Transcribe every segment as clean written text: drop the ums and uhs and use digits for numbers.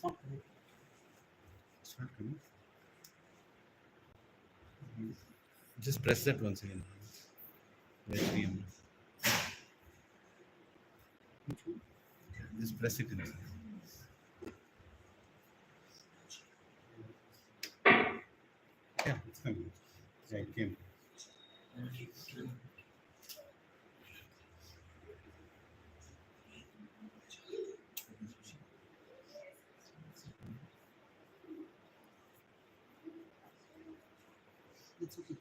It's not coming. Just press that once again. HDM. Just press it inside. Yeah, it's coming. Yeah, it came. It's okay.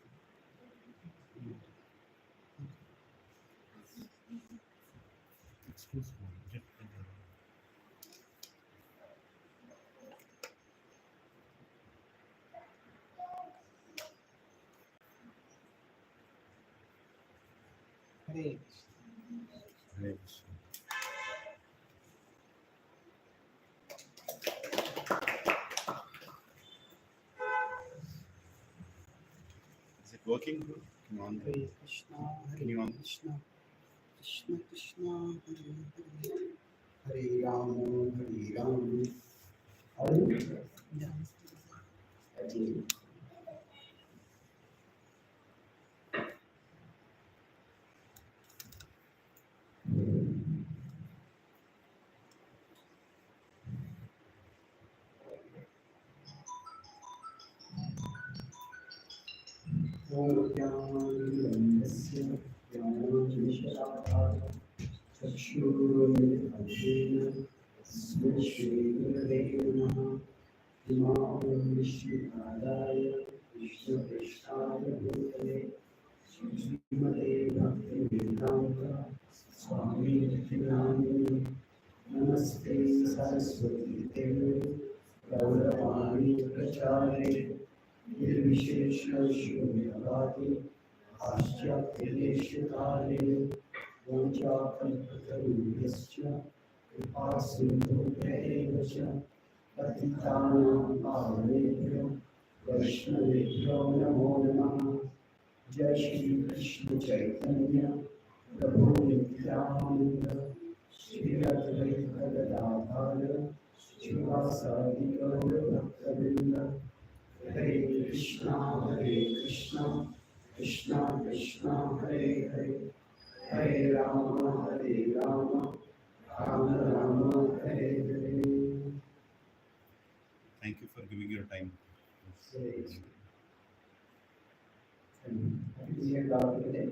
Excuse me. Hare Hare Krishna. Is it working? Come on. Hare Krishna, Can you Hare on? Krishna, Krishna Krishna, Hare Hare, Hare Rama, Hare Rama. Hare. Yeah. Actually. ज्ञानस्य ज्ञाननिशलाभाय चक्षुरुन्मिलितं तस्मै श्रीगुरवे नमः। इमां विष्णुपादाय विष्णुकृष्णाय भूतले श्रीमते भक्तिवेदान्त स्वामिनिति नामिने। नमस्ते सरस्वती देवे गौरवाणी प्रचारे निर्विशेषशून्यवादी पाश्चात्यदेशकाले वंशाकल्पतरुभ्यश्च कृपासिन्धुभ्यैव च पतितानां पावनेभ्यो वैष्णवेभ्यो नमो नमः। जय श्री कृष्ण चैतन्य प्रभु नित्यानंद श्री अद्वैत गदाधर शिवासादि गौर भक्तवृंद। हरे कृष्णा कृष्णा कृष्णा हरे हरे, हरे Ram Ram Ram Hare Hare. Thank you for giving your time. Happy to be here today.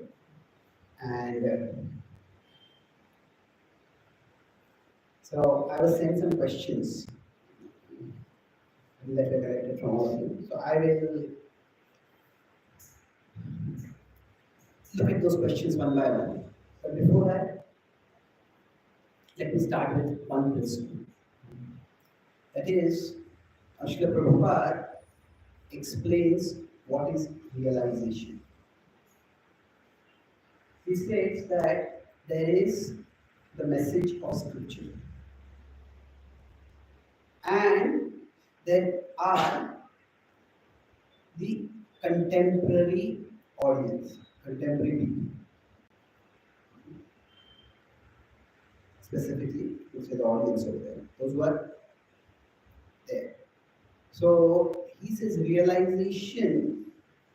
And so I was sent some questions that were collected from all of you. So I will look at those questions one by one. But before that, let me start with one principle. That is, Srila Prabhupada explains what is realization. He states that there is the message of scripture, and there are the contemporary audience, contemporary people. Specifically, it's the audience over there, those who are there. So he says realization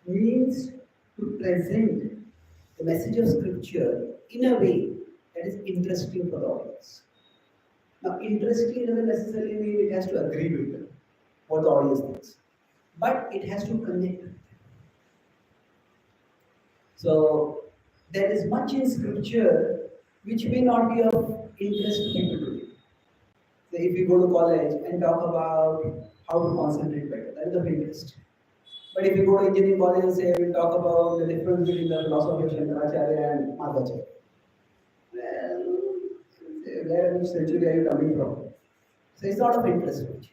means to present the message of scripture in a way that is interesting for the audience. Now, interesting doesn't necessarily mean it has to agree with them, what the audience thinks, but it has to connect with them. So there is much in scripture which may not be of interest to people today. So if you go to college and talk about how to concentrate better, that is of interest. But if you go to engineering college and say we'll talk about the difference between the philosophy of Shankaracharya and Madhvacharya, well, where in which century are you coming from? So it's not of interest much.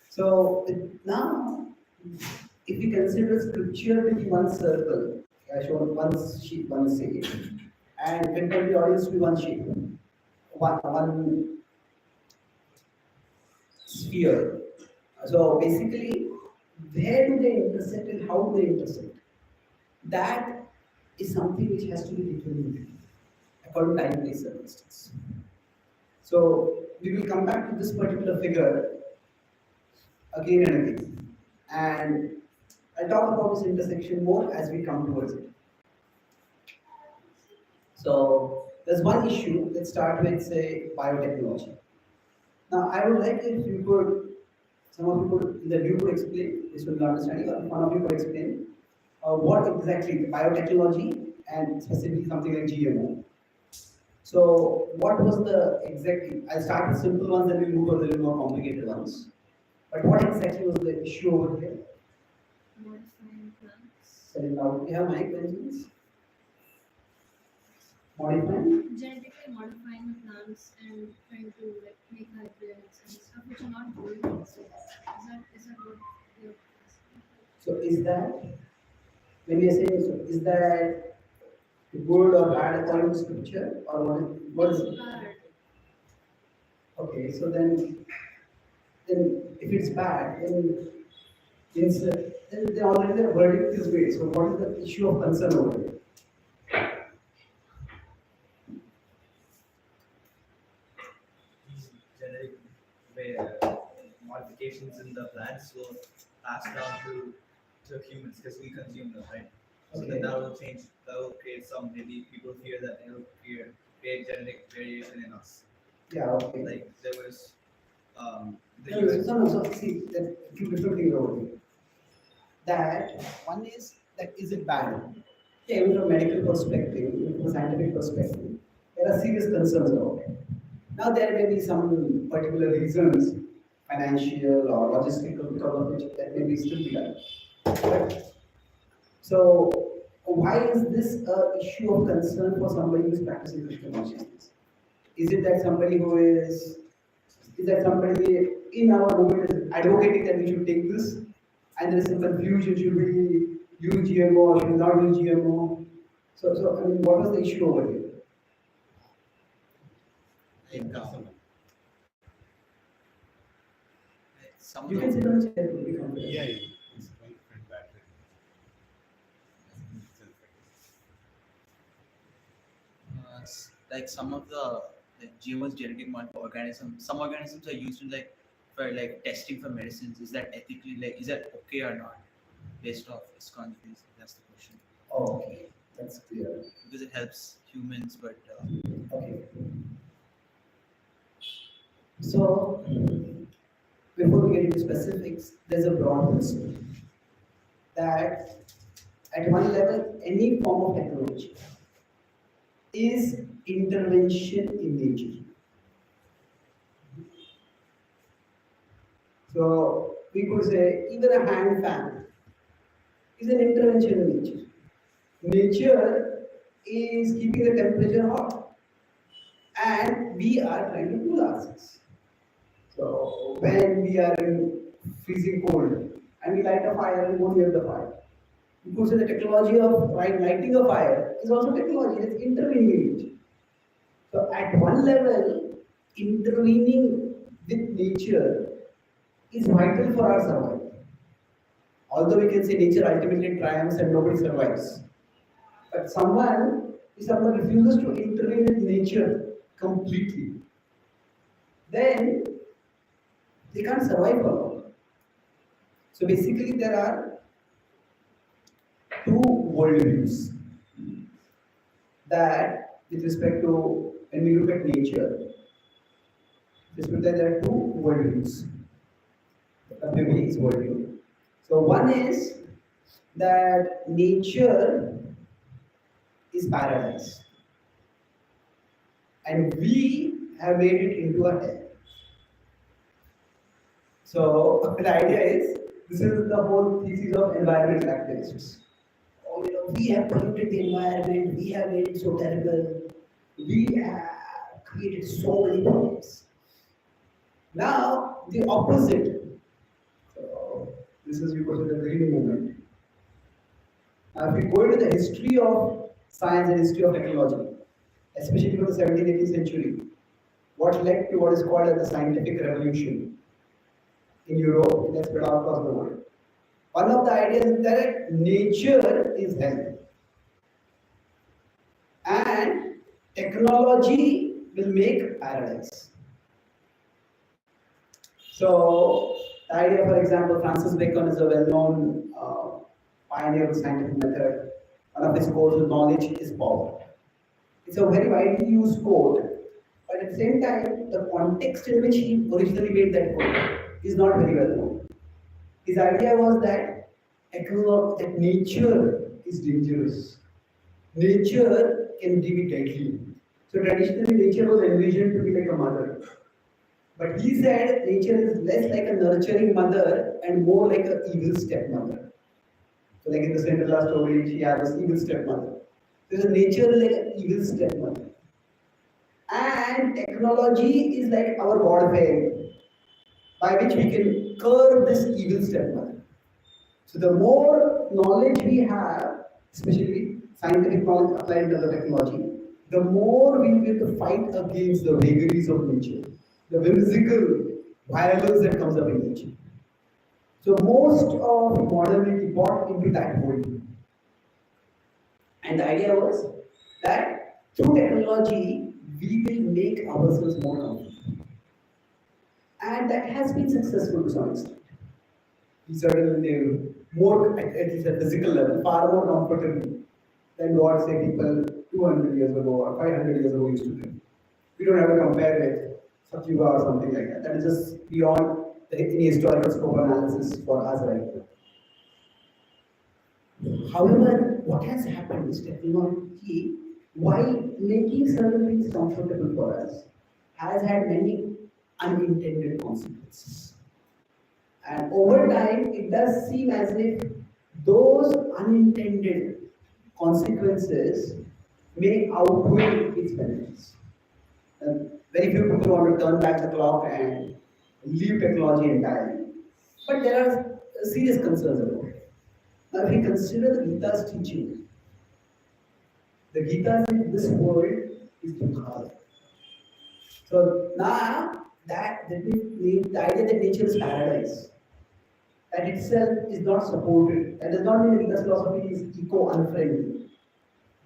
So now, if you consider scripture to be one circle, I showed one sheet, one shade, and contemporary audience to be one sheet, one sphere. So basically, where do they intersect and how do they intersect? That is something which has to be determined according to time, place, circumstance. So we will come back to this particular figure again and again. And I'll talk about this intersection more as we come towards it. So there's one issue. Let's start with, say, biotechnology. Now, I would like if you could, some of you could, either you could explain, this will be understanding, or one of you could explain what exactly biotechnology and specifically something like GMO. So, what was the exactly? I'll start with simple ones, then we'll move to a little more complicated ones. But what exactly was the issue over here? Modifying plants. Selling out. We have mic, please. Modifying. Genetically modifying the plants and trying to like make hybrids and stuff which are not growing themselves. Is that what you're asking? So, is that when we are saying so? Is that good or bad according to scripture, or what is It's it? bad. Okay, so then if it's bad, then already the verdict is made. So what is the issue of concern over here? These genetic modifications in the plants will pass down to humans because we consume them, right? So Okay. then that will change, that will create some, maybe people fear that it will create genetic variation in us. Yeah, okay. Like there was the No, US. so see, that two different things over here. That one is that is it bad? Yeah, even from a medical perspective, even from a scientific perspective, there are serious concerns about it. Now there may be some particular reasons, financial or logistical, because of which that may be still be done. But so why is this a issue of concern for somebody who is practicing Krishna consciousness? Is it that somebody who is that somebody in our movement is advocating that we should take this, and there is some confusion, should we use GMO or should we not use GMO? So I mean, what was the issue over here? In customer. Some You of can the sit on the chair, it will be comfortable. Yeah, yeah. It's going different battery. Like some of the GMOs, genetic modified organisms, some organisms are used in like for like testing for medicines. Is that ethically is that okay or not? Based off ISKCON's views, that's the question. Okay, that's clear. Because it helps humans, but Okay. So before we get into specifics, there's a broad principle that at one level, any form of technology is intervention in nature. So we could say even a hand fan is an intervention in nature. Nature is keeping the temperature hot, and we are trying to cool ourselves. So when we are in freezing cold and we light a fire and go near the fire, you could say the technology of lighting a fire is also technology that's intervening in nature. So at one level, intervening with nature is vital for our survival. Although we can say nature ultimately triumphs and nobody survives. But if someone refuses to intervene with nature completely, then they can't survive for long. So basically there are two worldviews that with respect to when we look at nature, there are two worldviews. WB is worldview. So one is that nature is paradise, and we have made it into a hell. So the idea is this is the whole thesis of environmental activists. Oh, we have polluted the environment, we have made it so terrible, we have created so many problems. Now the opposite. So this is because of the green movement. Now, if we go into the history of science and history of technology, especially from the 17th, 18th century, what led to what is called as the scientific revolution in Europe, and that's spread out across the world. One of the ideas is that nature is health, and technology will make paradise. So The idea, for example, Francis Bacon is a well-known pioneer of scientific method. One of his quotes is knowledge is power. It's a very widely used quote, but at the same time, the context in which he originally made that quote is not very well known. His idea was that nature is dangerous. Nature can be deadly. So traditionally, nature was envisioned to be like a mother. But he said nature is less like a nurturing mother and more like an evil stepmother. So, like in the Cinderella story, she had this evil stepmother. So, nature is like an evil stepmother. And technology is like our warfare by which we can curb this evil stepmother. So, the more knowledge we have, especially scientific knowledge applied to the technology, the more we will be able to fight against the vagaries of nature, the whimsical violence that comes up in nature. So most of modernity bought into that mold. And the idea was that through technology, we will make ourselves more comfortable. And that has been successful to some extent. We certainly live more at least at physical level, far more comfortably than what say people 200 years ago or 500 years ago used to do. We don't have to compare with Satyuga or something like that. That is just beyond any historical scope analysis for us right now. However, what has happened is technology, while making certain things comfortable for us, has had many unintended consequences. And over time, it does seem as if those unintended consequences may outweigh its benefits. Very few people want to turn back the clock and leave technology entirely. But there are serious concerns about it. Now, if we consider the Gita's teaching, the Gita says this world is Dukha. So now that means the idea that nature is paradise, that itself is not supported. That does not mean that Gita's philosophy is eco-unfriendly.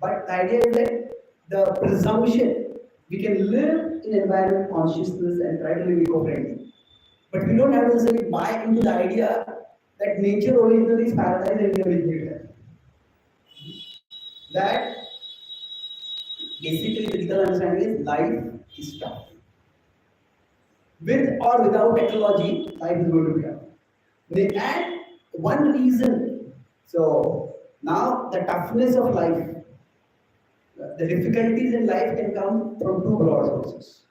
But the idea is that the presumption we can live in environment consciousness and try to live eco-friendly. But we don't have to necessarily buy into the idea that nature originally is paradise and we originate there. That basically the critical understanding is life is tough. With or without technology, life is going to be tough. And one reason, so now the toughness of life, the difficulties in life can come from two broad sources: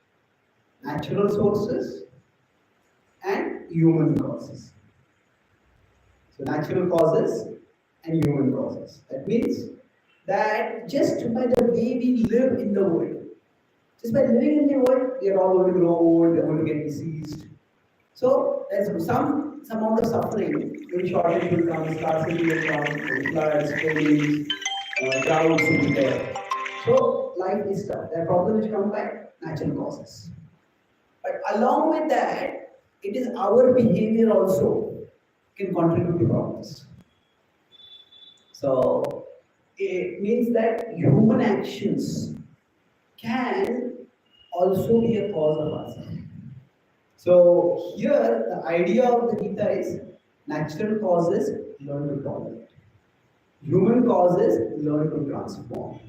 natural sources and human causes. So natural causes and human causes. That means that just by the way we live in the world, just by living in the world, we are all going to grow old, we are going to get diseased. So there's some amount of suffering, maybe shortage will come, scarcity will come, floods, rains, droughts will be there. So life is tough. There are problems which come by natural causes. But along with that, it is our behavior also can contribute to problems. So it means that human actions can also be a cause of us. So here the idea of the Gita is natural causes learn to tolerate. Human causes learn to transform.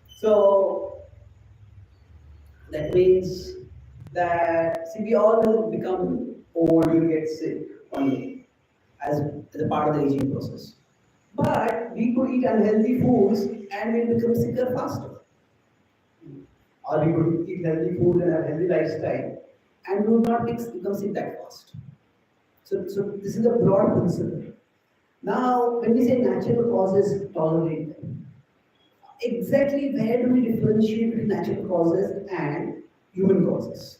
So that means that see we all will become old, will get sick one day as a part of the aging process. But we could eat unhealthy foods and we'll become sicker faster. Or we could eat healthy food and have healthy lifestyle and we would not become sick that fast. So this is a broad principle. Now, when we say natural causes, tolerate them. Exactly where do we differentiate between natural causes and human causes?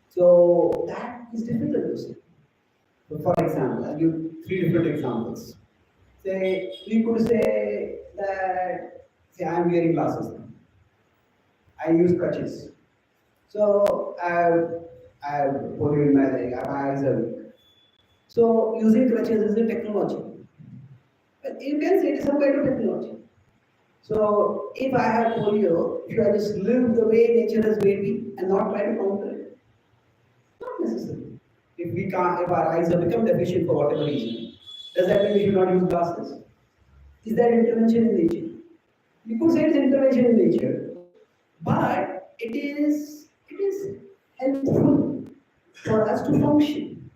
So that is difficult to say. So for example, I'll give three different examples. Say we could say that I'm wearing glasses now. I use crutches. So I have polio in my leg, my eyes are weak. So using crutches is a technology. But you can say it is some kind of technology. So if I have polio, should I just live the way nature has made me and not try to counter it? Not necessarily. If we can't, if our eyes have become deficient for whatever reason, does that mean we should not use glasses? Is that intervention in nature? You could say it's intervention in nature, but it is helpful for us to function,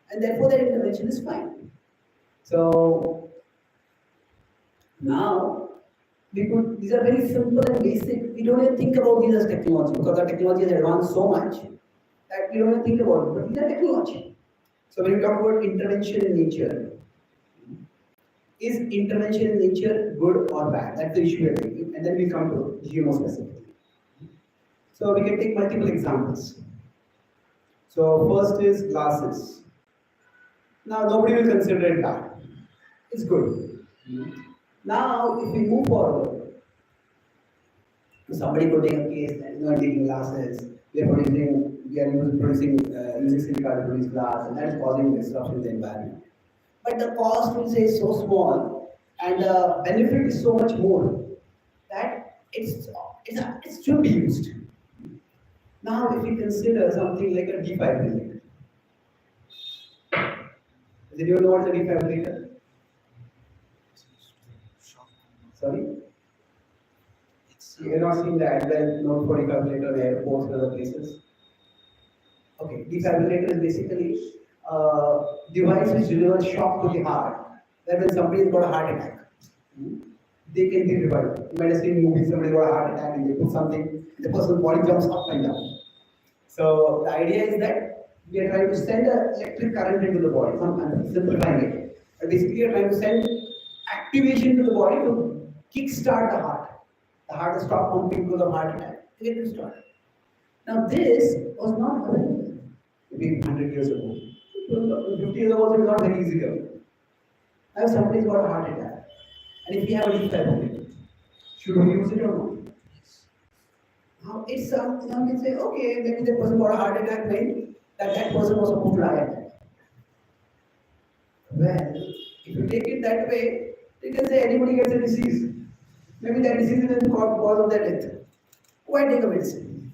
and therefore that intervention is fine. So now we could, these are very simple and basic. We don't even think about these as technology because our technology has advanced so much that we don't even think about it. But these are technology. So when you talk about intervention in nature, is intervention in nature good or bad? That's the issue we are taking. And then we come to GMO specifically. So we can take multiple examples. So first is glasses. Now nobody will consider it bad. It's good. Now if we move forward, somebody could take a case that we are taking glasses, using silica to produce glass, and that is causing disruption in the environment. But the cost will say is so small, and the benefit is so much more that it should be used. Now, if we consider something like a defibrillator, does anyone know what's a defibrillator? Sorry? You have not seen the advent note for defibrillator in airports and other places. Okay, defibrillator is basically a device which delivers shock to the heart. That when somebody has got a heart attack, they can be revived. You might have seen movies, somebody got a heart attack and they put something, the person's body jumps up and down. So the idea is that we are trying to send an electric current into the body. I'm simplifying it. But basically, we are trying to send activation to the body to kickstart the heart. The heart has stopped pumping because of heart attack. To get to start. Now this was not available maybe 100 years ago. 50 years ago, it was not very easy to available. Now somebody's got a heart attack, and if we have a defibrillator, should we use it or not? Now it's something now we say, okay, maybe the person got a heart attack meant that person was supposed to die. Well, if you take it that way, you can say anybody gets a disease. Maybe that disease is the cause of their death. Why take a medicine?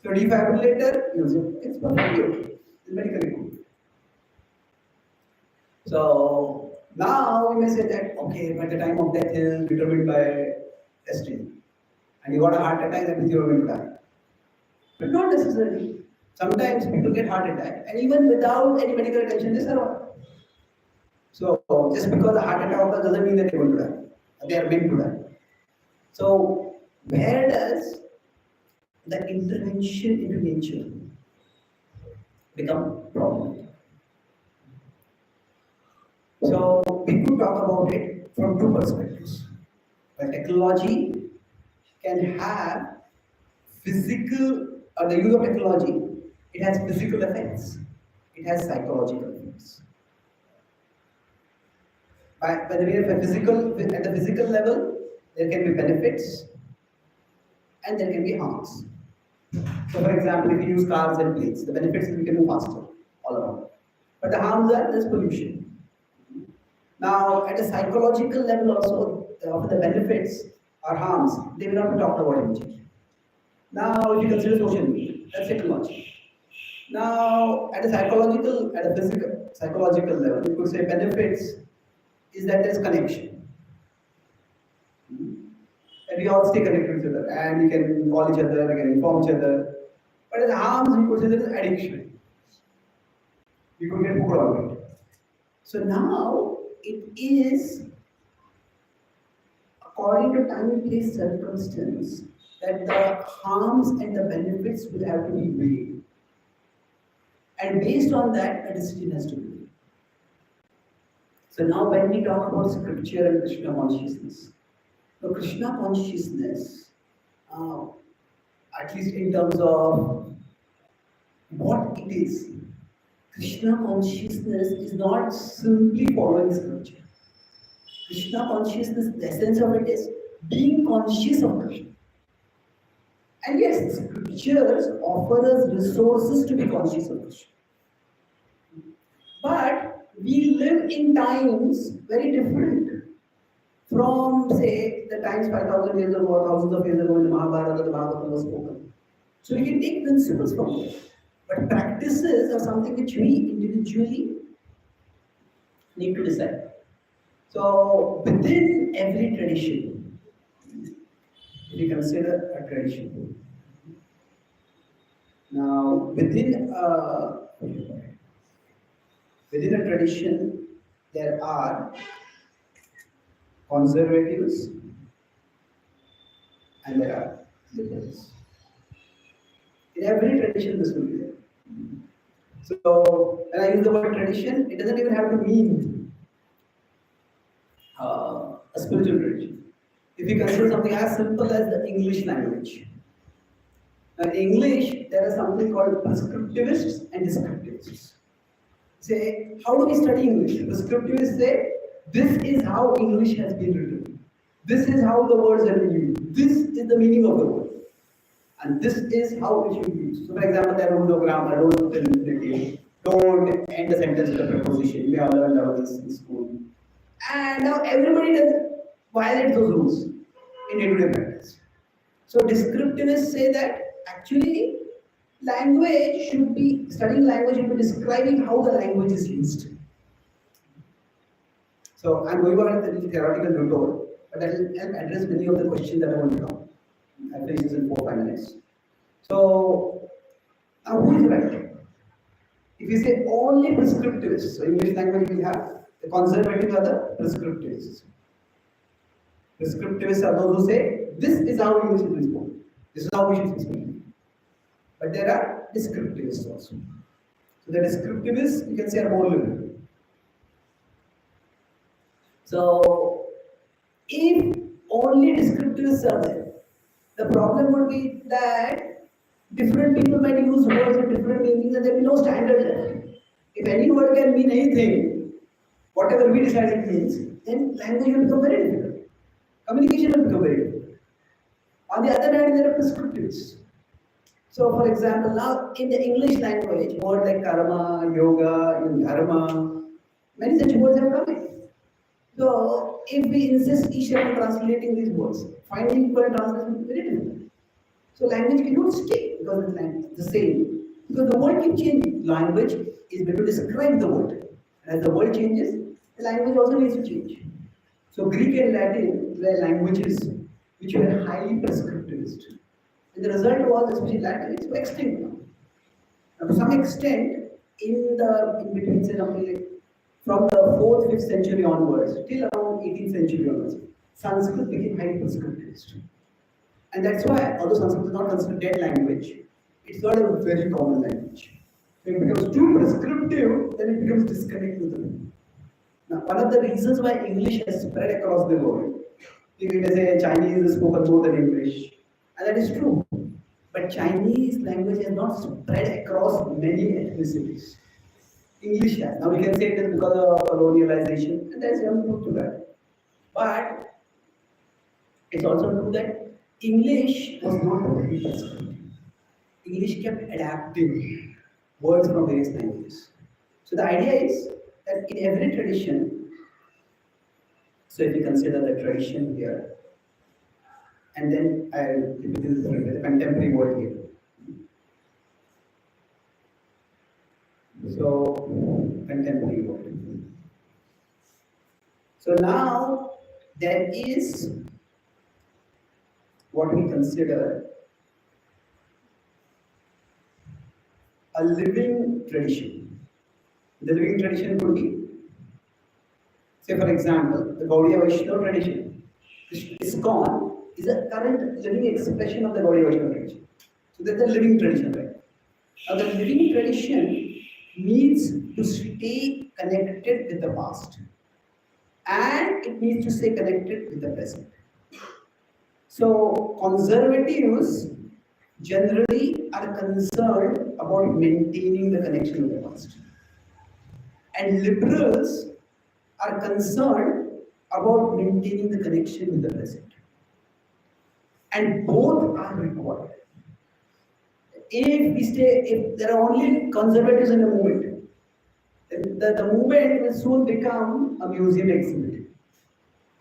So defibrillator, use it. It's perfectly okay. It's medically good. So now we may say that okay, but the time of death is determined by destiny. And you got a heart attack, that means you are going to die. But not necessarily. Sometimes people get heart attack, and even without any medical attention, they survive. So just because a heart attack occurs doesn't mean that they're going to die. They are meant to die. So where does the intervention into nature become problematic? So we could talk about it from two perspectives. The technology can have physical, or the use of technology, it has physical effects, it has psychological effects. By the way, at the physical level, there can be benefits and there can be harms. So for example, if you use cars and planes, the benefits is we can move faster all around. But the harms are there's pollution. Now at a psychological level also, the benefits or harms, they will not be talked about immediately. Now if you consider social media, that's technology. Now at a psychological level, you could say benefits is that there's connection. And we all stay connected with each other and we can call each other, we can inform each other. But as harms, we could say there is addiction. We could get hooked on it. So now it is according to time and place circumstance that the harms and the benefits will have to be weighed. And based on that, a decision has to be made. So now when we talk about scripture and Krishna consciousness, so Krishna consciousness, at least in terms of what it is, Krishna consciousness is not simply following scripture. Krishna consciousness, the essence of it is being conscious of Krishna. And yes, scriptures offer us resources to be conscious of Krishna. But we live in times very different from, say, the times 5,000 years ago or thousands of years ago when the Mahabharata or the Bhagavatam was spoken. So we can take principles from there. But practices are something which we individually need to decide. So within every tradition, if you consider a tradition, now within a tradition, there are conservatives and there are liberals. In every tradition, this will be there. So when I use the word tradition, it doesn't even have to mean a spiritual tradition. If you consider something as simple as the English language. Now in English, there are something called prescriptivists and descriptivists. Say, how do we study English? Prescriptivists say, this is how English has been written. This is how the words have been used. This is the meaning of the word. And this is how it should be used. So for example, there are rules of grammar, don't fill infinitive, don't end a sentence with a preposition. We all learned about this in school. And now everybody does violate those rules in day-to-day practice. So descriptivists say that actually language should be, studying language should be describing how the language is used. So I'm going on a theoretical tutorial, but I will address many of the questions that I want to know. I'll finish this in 4-5 minutes. So now who is right? If you say only prescriptivists, so English language we have, the conservative are the prescriptivists. Prescriptivists are those who say, this is how English should be spoken. This is how we should be speaking. But there are descriptivists also. So the descriptivists, you can say, are more liberal. So if only descriptivists are there, the problem would be that different people might use words with different meanings and there will be no standard left. If any word can mean anything, whatever we decide it means, then language will become very difficult. Communication will become very difficult. On the other hand, there are prescriptives. So for example, now in the English language, words like karma, yoga, dharma, many such words have come in. So if we insist each other translating these words, finding equal translation is very difficult. So language cannot stay because it's the same. Because the word keeps changing. Language is meant to describe the word. And as the word changes, the language also needs to change. So Greek and Latin were languages which were highly prescriptivist. And the result was, especially Latin, it's extinct now. Now to some extent, in between, say something like from the 4th, 5th century onwards, till around 18th century onwards, Sanskrit became highly prescriptivist. And that's why, although Sanskrit is not considered dead language, it's not a very common language. If it becomes too prescriptive, then it becomes disconnected with the people. Now, one of the reasons why English has spread across the world, you can say Chinese is spoken more than English, and that is true. But Chinese language has not spread across many ethnicities. English has. Now we can say it is because of colonialization, and there is some truth to that. But it's also true that English was not totally prescriptive. English kept adapting words from various languages. So the idea is that in every tradition, so if you consider the tradition here, and then I'll repeat this the contemporary word here. So contemporary word. So now there is what we consider a living tradition. The living tradition could be, say for example, the Gaudiya Vaishnava tradition. ISKCON is a current living expression of the Gaudiya Vaishnava tradition. So that's a living tradition, right? Now the living tradition needs to stay connected with the past and it needs to stay connected with the present. So conservatives generally are concerned about maintaining the connection with the past. And liberals are concerned about maintaining the connection with the present. And both are required. If there are only conservatives in a movement, then the movement will soon become a museum exhibit.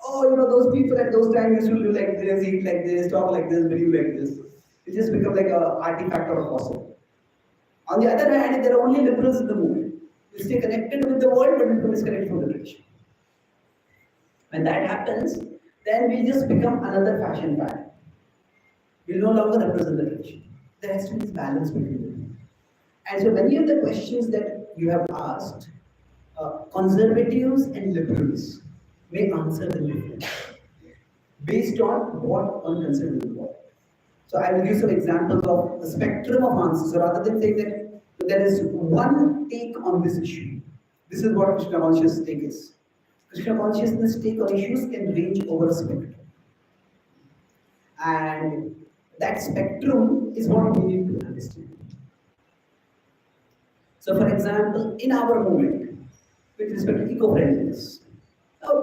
Oh, those people at those times used to live like this, eat like this, talk like this, believe like this. It just becomes like an artifact or a fossil. On the other hand, there are only liberals in the movement. We stay connected with the world, but we become disconnected from the tradition. When that happens, then we just become another fashion fad. We no longer represent the tradition. There has to be this balance between the two. And so many of the questions that you have asked, conservatives and liberals may answer them differently based on what one considers important. So I will give some examples of the spectrum of answers. So rather than saying that there is one take on this issue, this is what Krishna consciousness take is. Krishna consciousness take on issues can range over a spectrum. And that spectrum is what we need to understand. So for example, in our movement, with respect to eco-friendliness,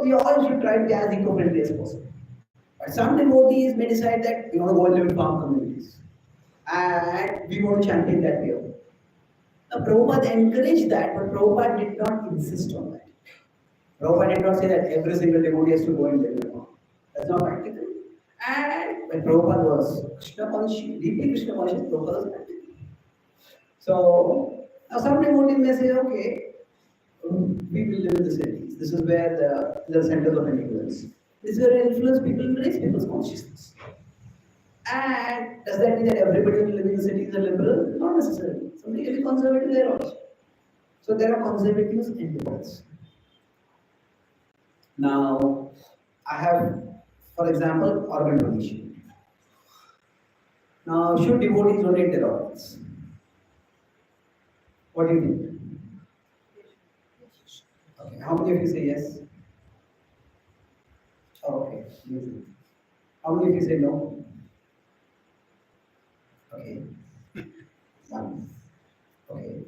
we all should try to be as eco-friendly as possible. But some devotees may decide that we want to go and live in farm communities. And we want to champion that way. Now, Prabhupada encouraged that, but Prabhupada did not insist on that. Prabhupada did not say that every single devotee has to go and live in a farm. That's not practical. And when Prabhupada was Krishna conscious, deeply Krishna conscious, Prabhupada was practical. So, now some devotees may say, okay, we will live in the cities. This is where the centers of influence. This is where influence people will raise people's consciousness. And does that mean that everybody who live in the city is a liberal? Not necessarily. Somebody can be conservative there also. So there are conservatives and liberals. Now, I have, for example, organ donation. Now, should devotees donate their organs? What do you think? Okay. How many of you say yes? Okay. How many of you say no? Okay. One. Okay.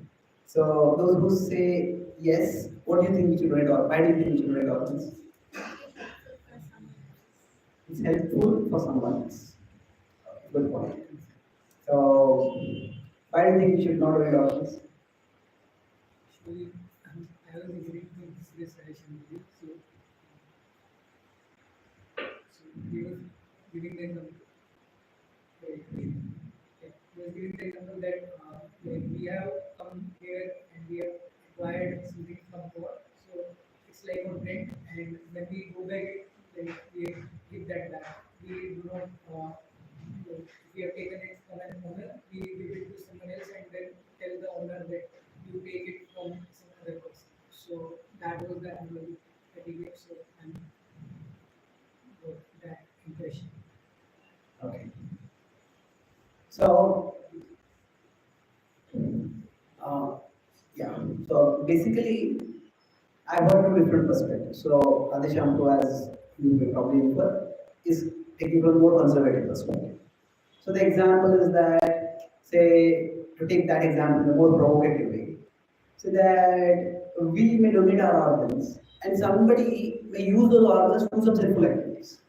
So those who say yes, what do you think we should donate organs? Why do you think we should donate organs? It's helpful for someone else. Okay, good point. So why do you think we should not donate organs? Actually, I was agreeing to this suggestion with you. So he was giving the example. He was giving the example that when we have come here and we have acquired something from God, so it's like a rent, and when we go back, like we give that back. We do not. If we have taken it from an owner, we give it to someone else and then tell the owner that you take it from some other person. So that was the analogy that he gave. So and that impression. Okay. So, yeah. So basically, I've heard two different perspectives. So Radheshampu, as you will probably infer, is taking from a more conservative perspective. So the example is that, say, to take that example in a more provocative way, so that we may donate our organs and somebody may use those organs to do some sinful activities.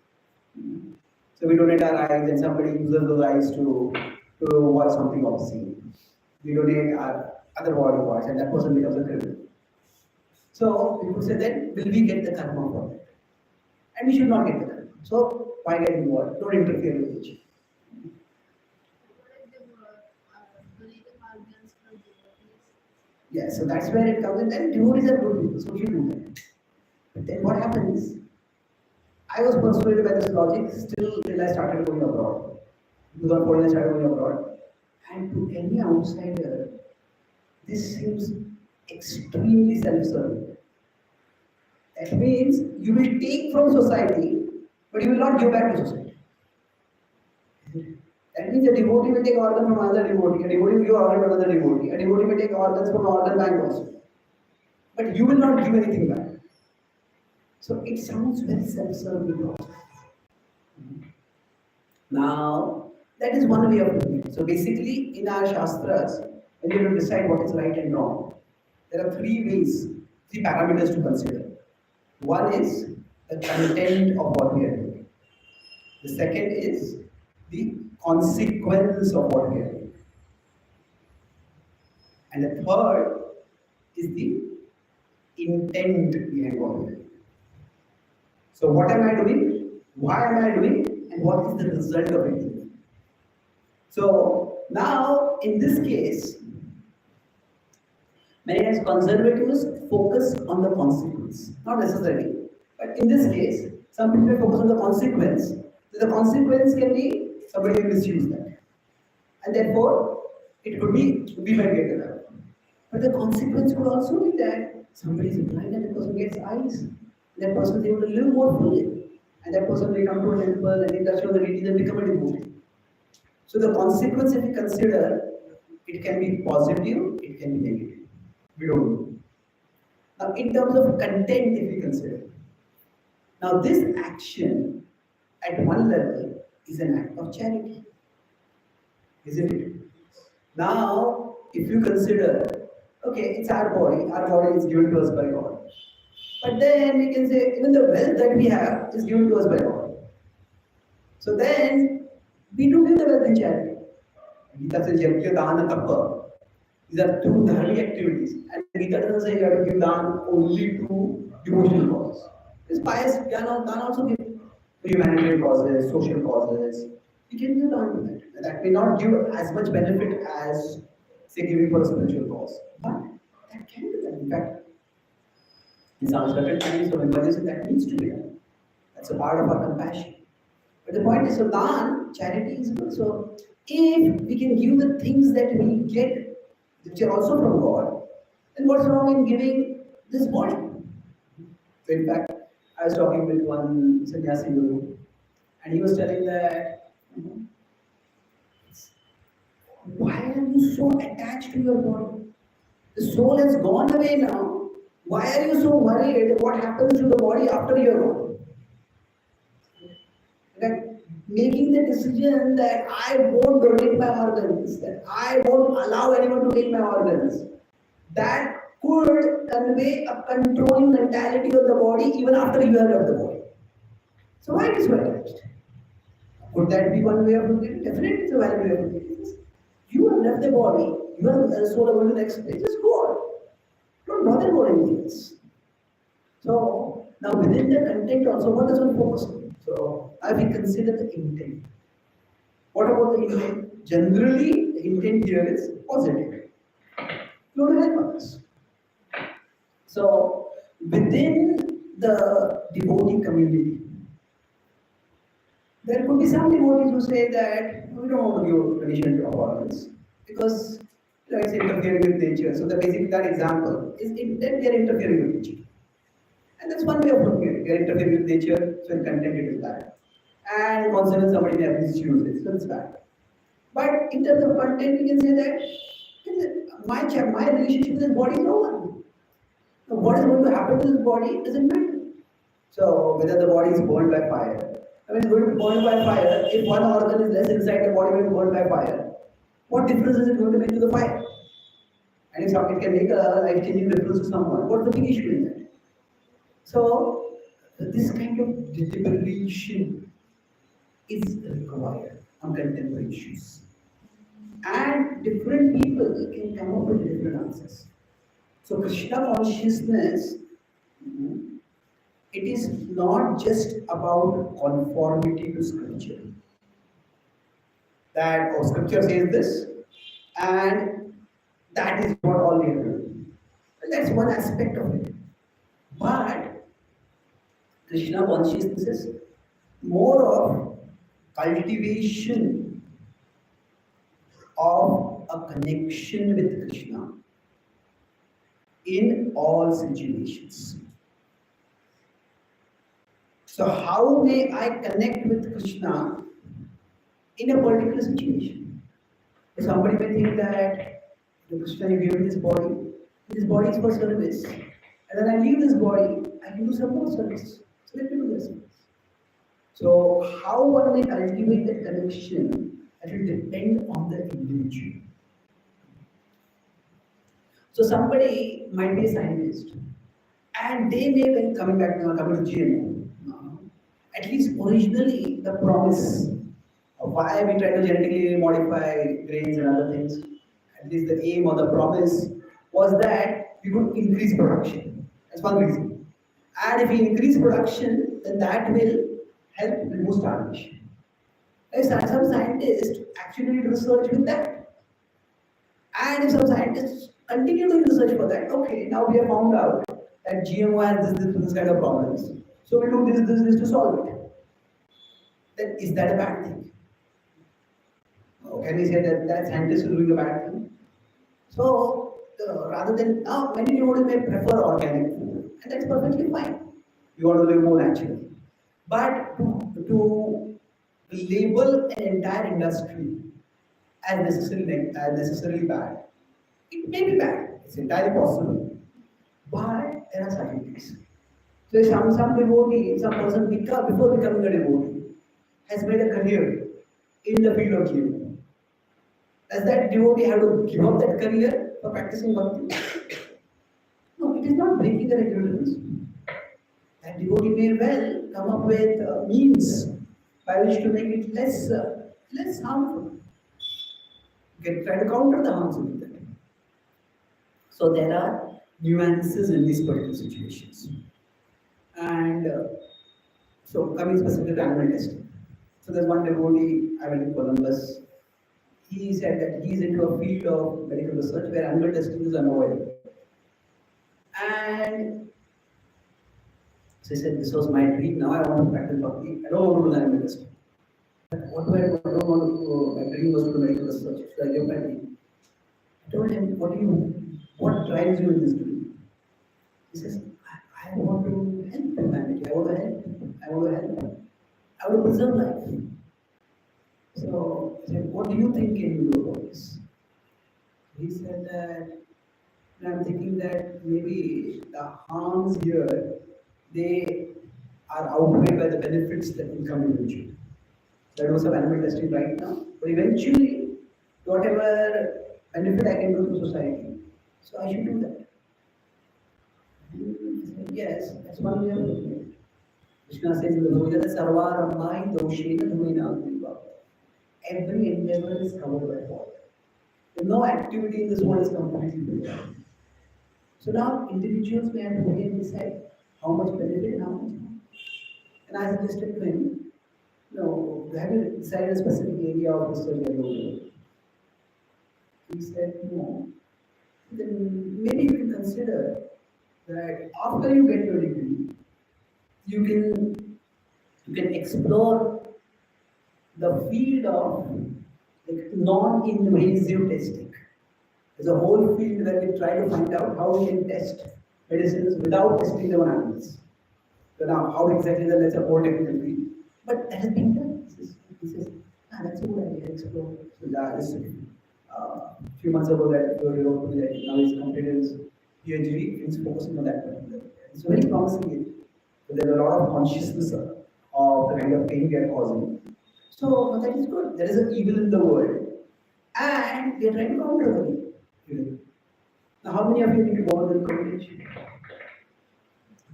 So we donate our eyes and somebody uses those eyes to watch something obscene. We donate our other body parts and that person becomes a criminal. So we could say that will we get the karma for it? And we should not get the karma. So why get involved? Don't interfere with it. Yeah, so that's where it comes in. Then devotees are good people, so we should do that. But then what happens? I was persuaded by this logic still till I started going abroad. 2014 I started going abroad. And to any outsider, this seems extremely self-serving. That means you will take from society, but you will not give back to society. That means a devotee will take organ from another devotee, a devotee will give organ to another devotee, a devotee will take organs from an organ bank also. But you will not give anything back. So it sounds very self-serving. Now, that is one way of doing it. So basically, in our Shastras, when you have to decide what is right and wrong, there are three parameters to consider. One is the content of what we are doing. The second is the consequence of what we are doing. And the third is the intent behind what we are doing. So what am I doing? Why am I doing? And what is the result of it? So now, in this case, Many times conservatives focus on the consequence, not necessarily. But in this case, some people focus on the consequence. So the consequence can be somebody will misuse that. And therefore, it could be we might get it. But the consequence could also be that somebody is blind and the person gets eyes. That person is able to live more fully. And that person may come to a temple and interact with the deity and become a devotee. So the consequence, if you consider, it can be positive, it can be negative. We don't know. Now, in terms of content, if we consider, now this action at one level is an act of charity, isn't it? Now, if you consider, okay, it's our body is given to us by God. But then we can say, even the wealth that we have is given to us by God. So then, we do give the wealth in charity. Gita says, Yajna, Dana, Tapa. These are two dharmic activities. And Gita doesn't say you have to give dan only to devotional causes. This pious dan also give to humanitarian causes, social causes. You can give dan to that. That may not give as much benefit as, say, giving for a spiritual cause. But that can be done. In fact, in some certain times of emergency, that needs to be done. That's a part of our compassion. But the point is, so dan, charity is good. So if we can give the things that we get, which are also from God, then what's wrong in giving this body? So in fact, I was talking with one sannyasi guru, and he was telling that, why are you so attached to your body? The soul has gone away now. Why are you so worried what happens to the body after you're gone? That making the decision that I won't donate my organs, that I won't allow anyone to take my organs, that could convey a controlling mentality of the body even after you have left the body. So why it is so attached? Could that be one way of looking at it? Definitely it's a valid way of looking at it. You have left the body, you have the soul going to the next place, just go on. Don't bother about anything else. So now within the content also, what does one focus on? So I will consider the intent. What about the intent? Generally, the intent here is positive. You want to help others. So within the devotee community, there could be some devotees who say that we don't want to give donation to our organs because it's interfering with nature. So the basic that example is that we are interfering with nature. And that's one way of looking at it. We are interfering with nature, so in content it is bad. And consequently somebody may have misused it, so it's bad. But in terms of content, we can say that my relationship with this body is over. So what is going to happen to this body doesn't matter. So whether the body is burned by fire, I mean, it's going to be burned by fire. If one organ is less inside the body will be burned by fire, what difference is it going to make to the fire? And if it can make a life-changing difference to someone, what's the big issue in that? So this kind of deliberation is required on contemporary issues. And different people can come up with different answers. So Krishna consciousness, it is not just about conformity to scripture. That scripture says this, and that is what all we have to do. And that's one aspect of it. But Krishna consciousness is more of cultivation of a connection with Krishna in all situations. So how may I connect with Krishna in a particular situation? Somebody may think that Krishna, you gave me this body is for service. And then I leave this body, I can do some more service. So let me do this. So how one may cultivate that connection, that will depend on the individual. So somebody might be a scientist, and they may be coming to GMO. At least originally the promise of why we try to genetically modify grains and other things, at least the aim or the promise was that we could increase production. That's one reason. And if we increase production, then that will help remove starvation. Like some scientists actually did research with that. And if some scientists continue doing research for that. Okay, now we have found out that GMO has this kind of problems. So we do this to solve it. Then is that a bad thing? Or can we say that scientists are doing a bad thing? So rather than now, many devotees may prefer organic food, and that's perfectly fine. You want to live more naturally. But to label an entire industry as necessarily bad, it may be bad. It's entirely possible. But there are certain things. So some devotee, some person before becoming a devotee, has made a career in the field of GMO. Does that devotee have to give up that career for practicing bhakti? No, it is not breaking the regulations. That devotee may well come up with means by which to make it less harmful. You can try to counter the harms with that. So there are nuances in these particular situations. And so coming specifically to animal testing. So there's one devotee I went to Columbus. He said that he's into a field of medical research where animal testing is unavoidable. And so he said, this was my dream, now I want to practice bhakti. I don't want to do the animal testing. What do I do? I don't want to do, my dream was to do medical research. So I gave my dream. I told him, what drives you in this dream? He says, I want to help humanity. I want to help. I want to help. I want to preserve life. So I said, what do you think can you do about this? He said that, and I'm thinking that maybe the harms here, they are outweighed by the benefits that will come eventually. So I do some animal testing right now, but eventually, whatever benefit I can do to society, so I should do that. And he said, yes, that's one way of looking at it. Krishna says in the Bhagavad Gita, Sarvaramai doshena dhuminam. Every endeavor is covered by fault. No activity in this world is completely without. So now individuals may have to again decide how much benefit and how much harm. And I suggested to him, no, have you decided a specific area of research you're doing? He said, no. Then maybe you can consider that after you get your degree, you can explore the field of like non-invasive testing. There's a whole field where we try to find out how we can test medicines without testing them on animals. So now, how exactly that? That's a more technical field. But that has been done. He says, that's a good idea, explore. So just a few months ago that we wrote project, now he's completed his PhD, he's focusing on that particular area. It's very promising. So there's a lot of consciousness of the kind of pain we are causing. So that is good. There is an evil in the world. And we are trying to counter the evil. Now, how many of you think you born in college?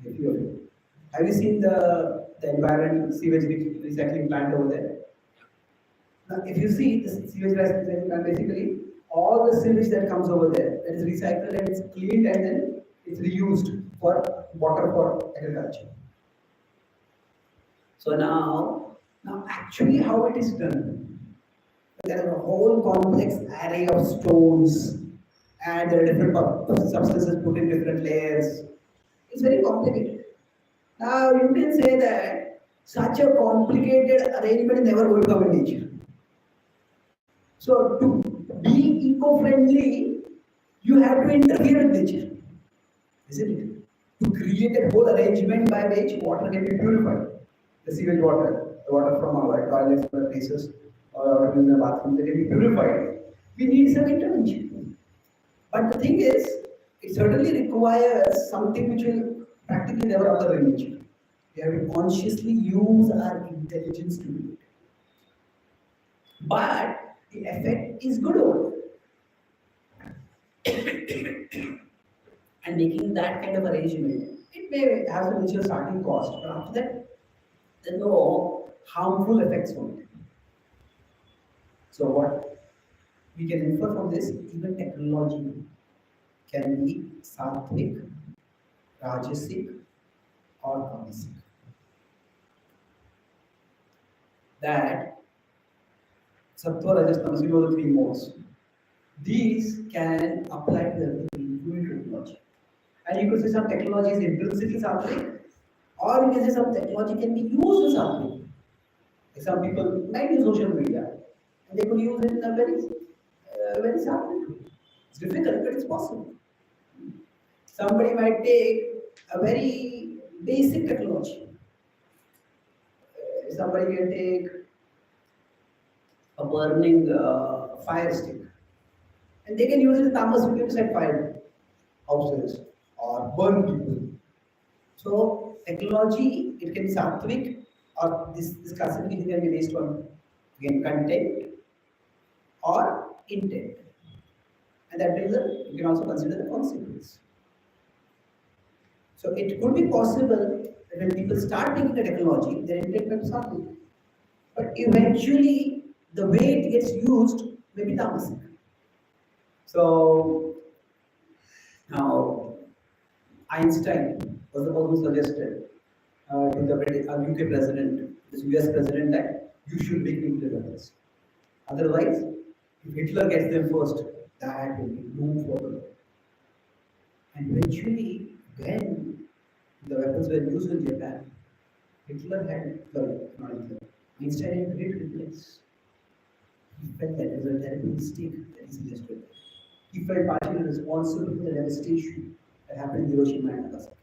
A few of you. Have you seen the environment sewage recycling plant over there? Now, if you see the sewage recycling plant, basically all the sewage that comes over there, that is recycled and it's cleaned and then it's reused for water for agriculture. So now actually how it is done, there is a whole complex array of stones and there are different substances put in different layers. It's very complicated. Now you can say that such a complicated arrangement is never going to come in nature. So to be eco-friendly, you have to interfere with nature, isn't it? To create a whole arrangement by which water can be purified. The sewage water, the water from our toilets, our places, or in the bathrooms, they can be purified. We need some intervention. But the thing is, it certainly requires something which will practically never occur in nature. We have to consciously use our intelligence to do it. But the effect is good over it. And making that kind of arrangement, it may have some initial starting cost, but after that, there's no harmful effects from it. So what we can infer from this, even technology can be sattvic, rajasic, or tamasic. That sattva, rajas, tamas, you know the three modes. these can apply to everything, including technology. And you could say some technology is intrinsically sattvic, or you can say some technology can be used as sattvic. Like some people might use social media, and they could use it in a very sattvic way. It's difficult, but it's possible. Somebody might take a very basic technology. Somebody can take a burning fire stick, and they can use it in tamas to set fire houses or burn people. So technology, it can be sattvic, or this classification can be based on again content or intent, and that brings up you can also consider the consequence. So it could be possible that when people start taking a technology, their intent may be sattvic, but eventually the way it gets used may be tamasic. So now Einstein was the one who suggested to the UK president, this US president, that you should make nuclear weapons. Otherwise, if Hitler gets them first, that will be doom for the world. And eventually, when the weapons were used in Japan, Hitler had, sorry, not Hitler, Einstein had great regrets. He felt that it was a terrible mistake that he suggested. He felt partially responsible for the devastation that happened in Hiroshima and Nagasaki.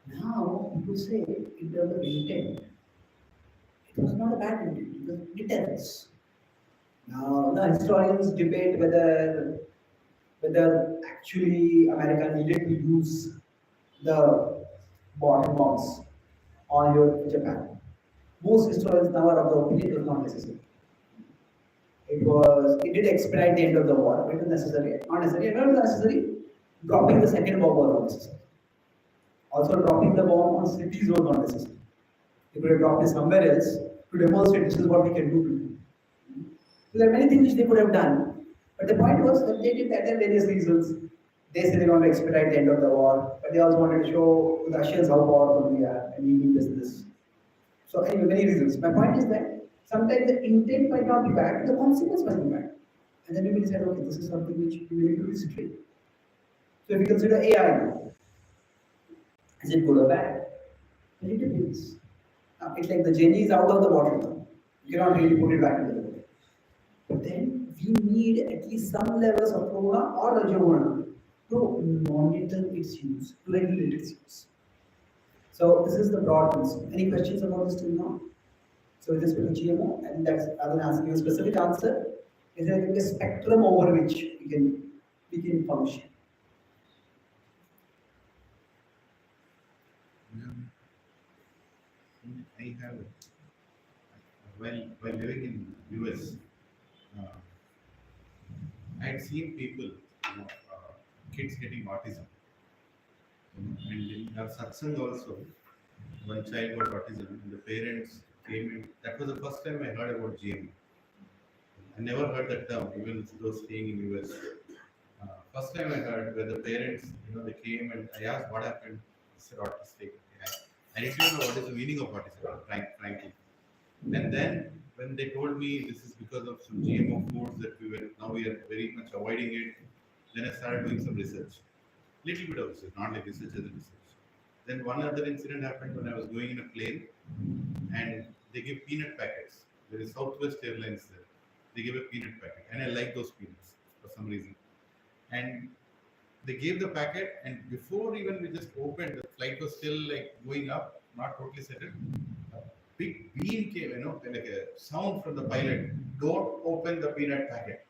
Now, people say, in terms of intent, it was not a bad intent, it was deterrence. Now, the historians debate whether actually America needed to use the atom bombs on Japan. Most historians now are of the opinion it was not necessary. It did expedite the end of the war, but it was necessary. Not necessary, not necessary. Dropping the second bomb was not necessary. Also, dropping the bomb on cities was not necessary. They could have dropped it somewhere else to demonstrate this is what we can do to you. So there are many things which they could have done, but the point was that they did that for various reasons. They said they want to expedite the end of the war, but they also wanted to show the Russians how powerful we are and we need business. So anyway, many reasons. My point is that sometimes the intent might not be bad, the consequence might be bad. And then we will say, okay, this is something which we need to restrict. So if we consider AI now, is it good or bad? Well, it depends. Now, it's like the genie is out of the bottle now. You cannot really put it back into the bottle. But then we need at least some levels of prana or rajamana to monitor its use, to regulate its use. So this is the broad principle. Any questions about this till now? So this will be GMO, and that's rather than asking a specific answer, is there a spectrum over which we can function? Yeah. I have, while living in US, uh, I had seen people, kids getting autism. And in our satsang also, one child got autism, and the parents came in. That was the first time I heard about GM. I never heard that term, even those staying in US. First time I heard where the parents, they came and I asked what happened. He said autistic. I didn't even know what is the meaning of autism, frankly. And then when they told me this is because of some GMO foods that we are very much avoiding it, then I started doing some research. Little bit of research, not like research as a research. Then one other incident happened when I was going in a plane and they give peanut packets. There is Southwest Airlines there. They give a peanut packet and I like those peanuts for some reason. And they gave the packet and before even we just opened, the flight was still like going up, not totally settled. A big beam came, like a sound from the pilot. Don't open the peanut packet.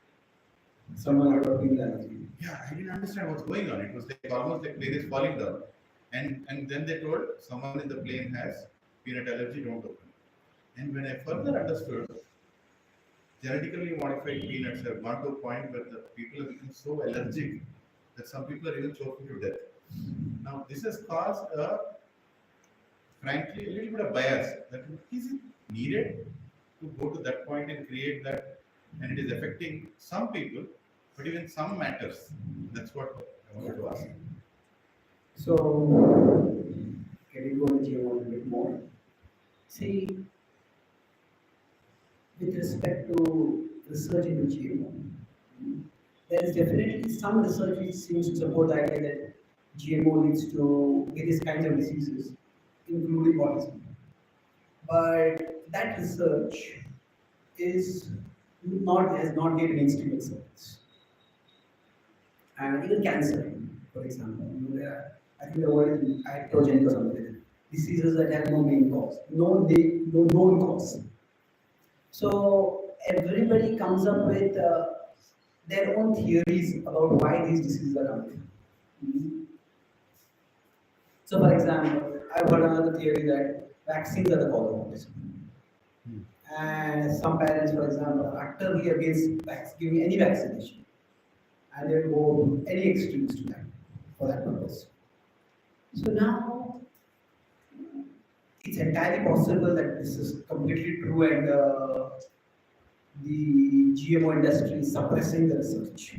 Someone had a been that. Yeah, I didn't understand what's going on. It was like almost like plane is falling down. And then they told someone in the plane has peanut allergy, don't open. And when I further understood, genetically modified peanuts have gone to a point where the people have become so allergic that some people are even choking to death. Now, this has caused frankly, a little bit of bias. That is it needed to go to that point and create that, and it is affecting some people, but even some matters. That's what I wanted to ask. So, can you go into GMO a bit more? See, with respect to research into GMO, there is definitely some research which seems to support the idea that GMO leads to various kinds of diseases, including autism. But that research is not has not yet mainstream acceptance. And even cancer, for example, I think the word is iatrogenic or something like that. Diseases that have no main cause, no known cause. So everybody comes up with their own theories about why these diseases are coming. Mhm. So, for example, I've heard another theory that vaccines are the cause of autism. And some parents, for example, are utterly against giving any vaccination, and they will go to any extremes to that for that purpose. So now it's entirely possible that this is completely true, and the GMO industry is suppressing the research.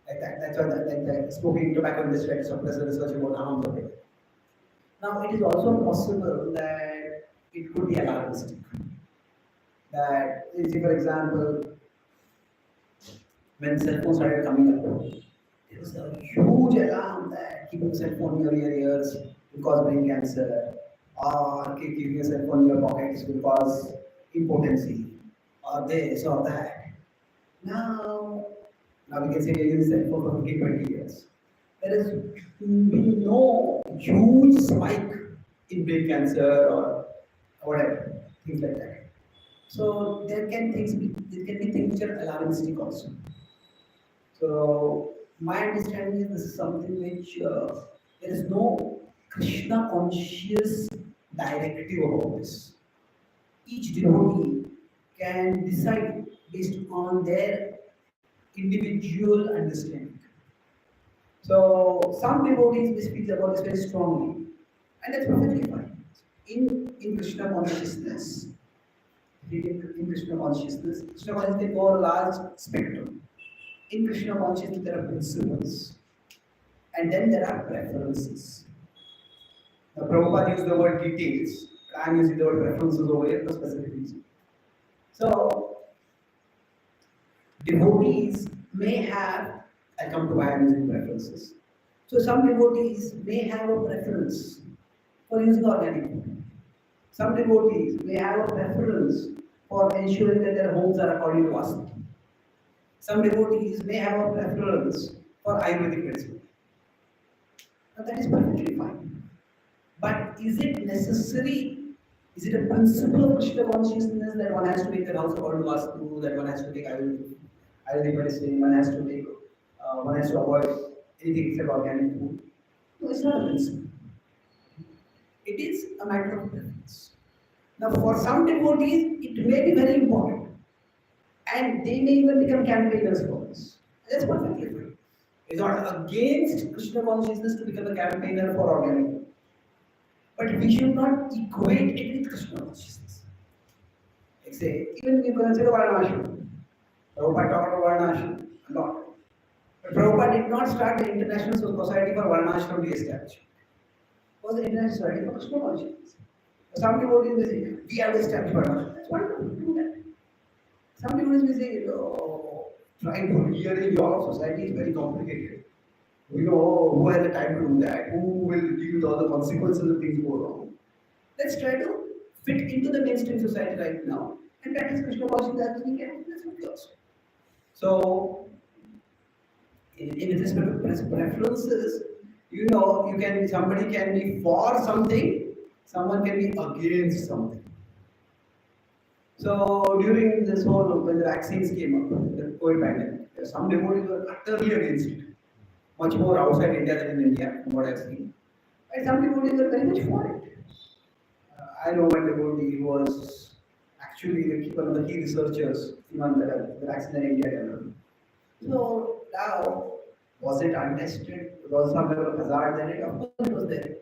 Like that. That's why like the smoking tobacco industry had to suppress the research about harms of it. Now it is also possible that it could be alarmistic. That, say for example, when cell phones started coming up, there was a huge alarm that keeping cell phone near your ears will cause brain cancer, or keeping a cell phone in your pockets will cause impotency, or this or that. Now, now we can say we are using cell phone for 15, 20 years. There has been no huge spike in brain cancer or whatever, things like that. So there can be things which are alarmistic also. So my understanding is this is something which there is no Krishna conscious directive about this. Each devotee can decide based on their individual understanding. So some devotees will speak about this very strongly, and that's perfectly fine. In Krishna consciousness, Krishna consciousness they go a large spectrum. In Krishna consciousness, there are principles, and then there are preferences. Now, Prabhupada used the word details, I am using the word preferences over here for specific reason. So, devotees may have, I come to why I am using preferences. So, some devotees may have a preference for using organic food. Some devotees may have a preference for ensuring that their homes are according to Vastu. Some devotees may have a preference for Ayurvedic medicine. Now that is perfectly fine. But is it necessary? Is it a principle of Krishna consciousness that one has to make the house according to Vastu, that one has to take Ayurvedic medicine, one has to avoid anything except organic food? No, it's not a principle. It is a matter of preference. Now, for some devotees, it may be very important, and they may even become campaigners for this. That's perfectly fine. It's not against Krishna consciousness to become a campaigner for organic food. But we should not equate it with Krishna consciousness. Like say, even we consider Varnashram. Prabhupada talked about Varnashram a lot. But Prabhupada did not start the International Society for Varnashram to establish. It was the International Society for Krishna consciousness. Some devotees will say, we have to establish Varnashram. That's wonderful, do that. Some devotees will say, trying to rearrange all of society is very complicated. We know who has the time to do that, who will deal with all the consequences if things go wrong. Let's try to fit into the mainstream society right now and practice Krishna consciousness as we can. That's okay also. So, in respect to preferences, somebody can be for something, someone can be against something. So during this whole when the vaccines came up, the COVID pandemic, some devotees were utterly against it. Much more outside India than in India, from what I've seen. And some devotees were very much for it. I know one devotee who was actually one of the key researchers in the vaccine in India developed. So now, was it untested? Was some level of hazard there? Of course it was there.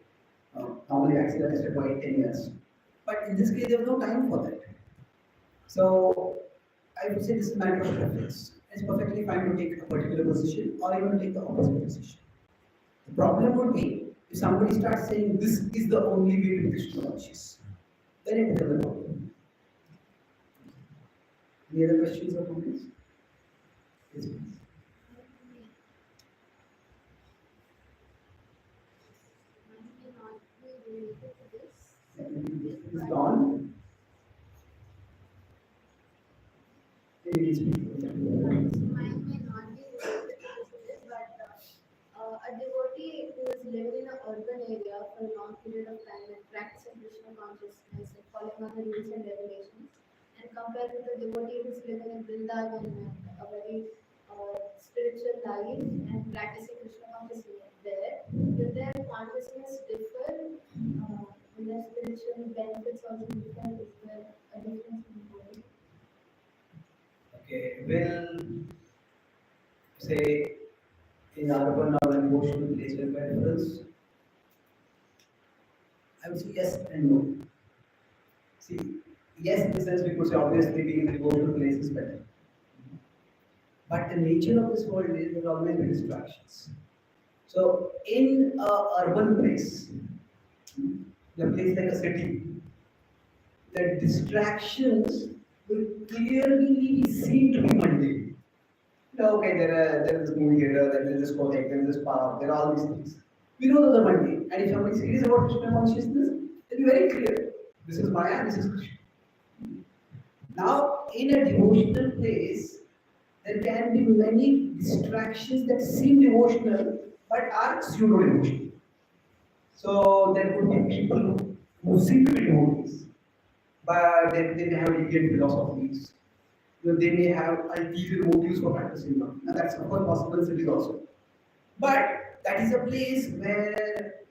Normally vaccines are tested for 8-10 years. But in this case, there was no time for that. So I would say this is a matter of preference. It's perfectly fine to take a particular position or even to take the opposite position. The problem would be if somebody starts saying this is the only way to Krishna consciousness, then it becomes a problem. Any other questions or comments? Yes, please. It's gone. Maybe it's Mine may not be related to this, but a devotee who is living in an urban area for a long period of time and practicing Krishna consciousness and following other rules and regulations, and compared with the devotee who is living in Vrindavan and a very spiritual life and practicing Krishna consciousness there, will their consciousness differ? Will their spiritual benefits also differ? Is there a difference in both? okay. Will say in urban or emotional place where preference? I would say yes and no. See, yes, in the sense we could say obviously being in the emotional place is better. But the nature of this world is there will always be distractions. So in a urban place, a place like a city, the distractions will clearly be seen to be mundane. No, okay, there is this movie theater, there is this discotheque, there is this park, there are all these things. We know those are mundane. And if somebody is serious about Krishna consciousness, it'll be very clear. This is Maya, this is Krishna. Now, in a devotional place, there can be many distractions that seem devotional but are pseudo devotional. So there could be people who seem to be devotees, but they may have deviant philosophies. They may have ulterior motives for practicing Dharma. Now that's of course possible in cities also. But that is a place where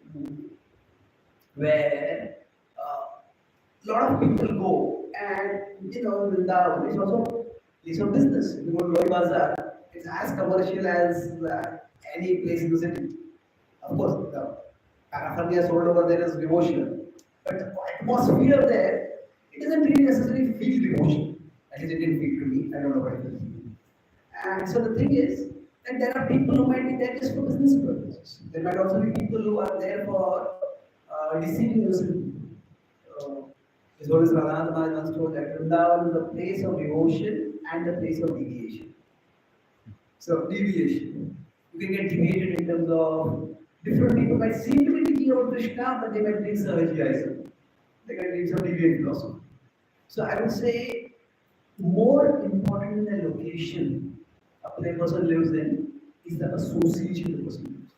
a lot of people go, and Vrindavan is also a place of business. If you go to Loi Bazaar, it's as commercial as any place in the city. Of course, the paraphernalia sold over there is devotional, but the atmosphere there, it doesn't really necessarily feel devotional. At least it didn't feel to me. I don't know what it is. And so the thing is that there are people who might be there just for business purposes. There might also be people who are there for deceiving yourself. His Holiness Lilananda Maharaj once told that Vrindavan is the place of devotion and the place of deviation. So deviation. You can get deviated in terms of different people might seem to be thinking about Krishna, but they might drink Savajiism. They can drink some deviant philosophy. So I would say more important than the location a person lives in is the association the person lives in.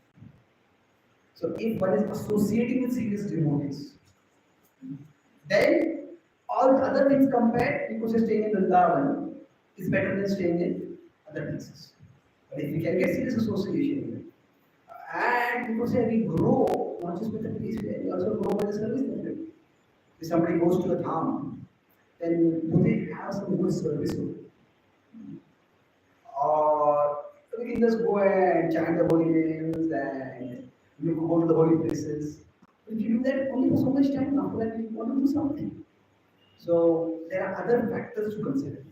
So if one is associating with serious devotees, then all the other things compared, because staying in Vrindavan is better than staying in other places. But if we can get serious association, and because we grow not just with the place, we also grow with the service that we do. If somebody goes to a dham, then do they have some good service over it? Or we can just go and chant the holy names and you go to the holy places. If you do that only for so much time, after that you want to do something. So there are other factors to consider.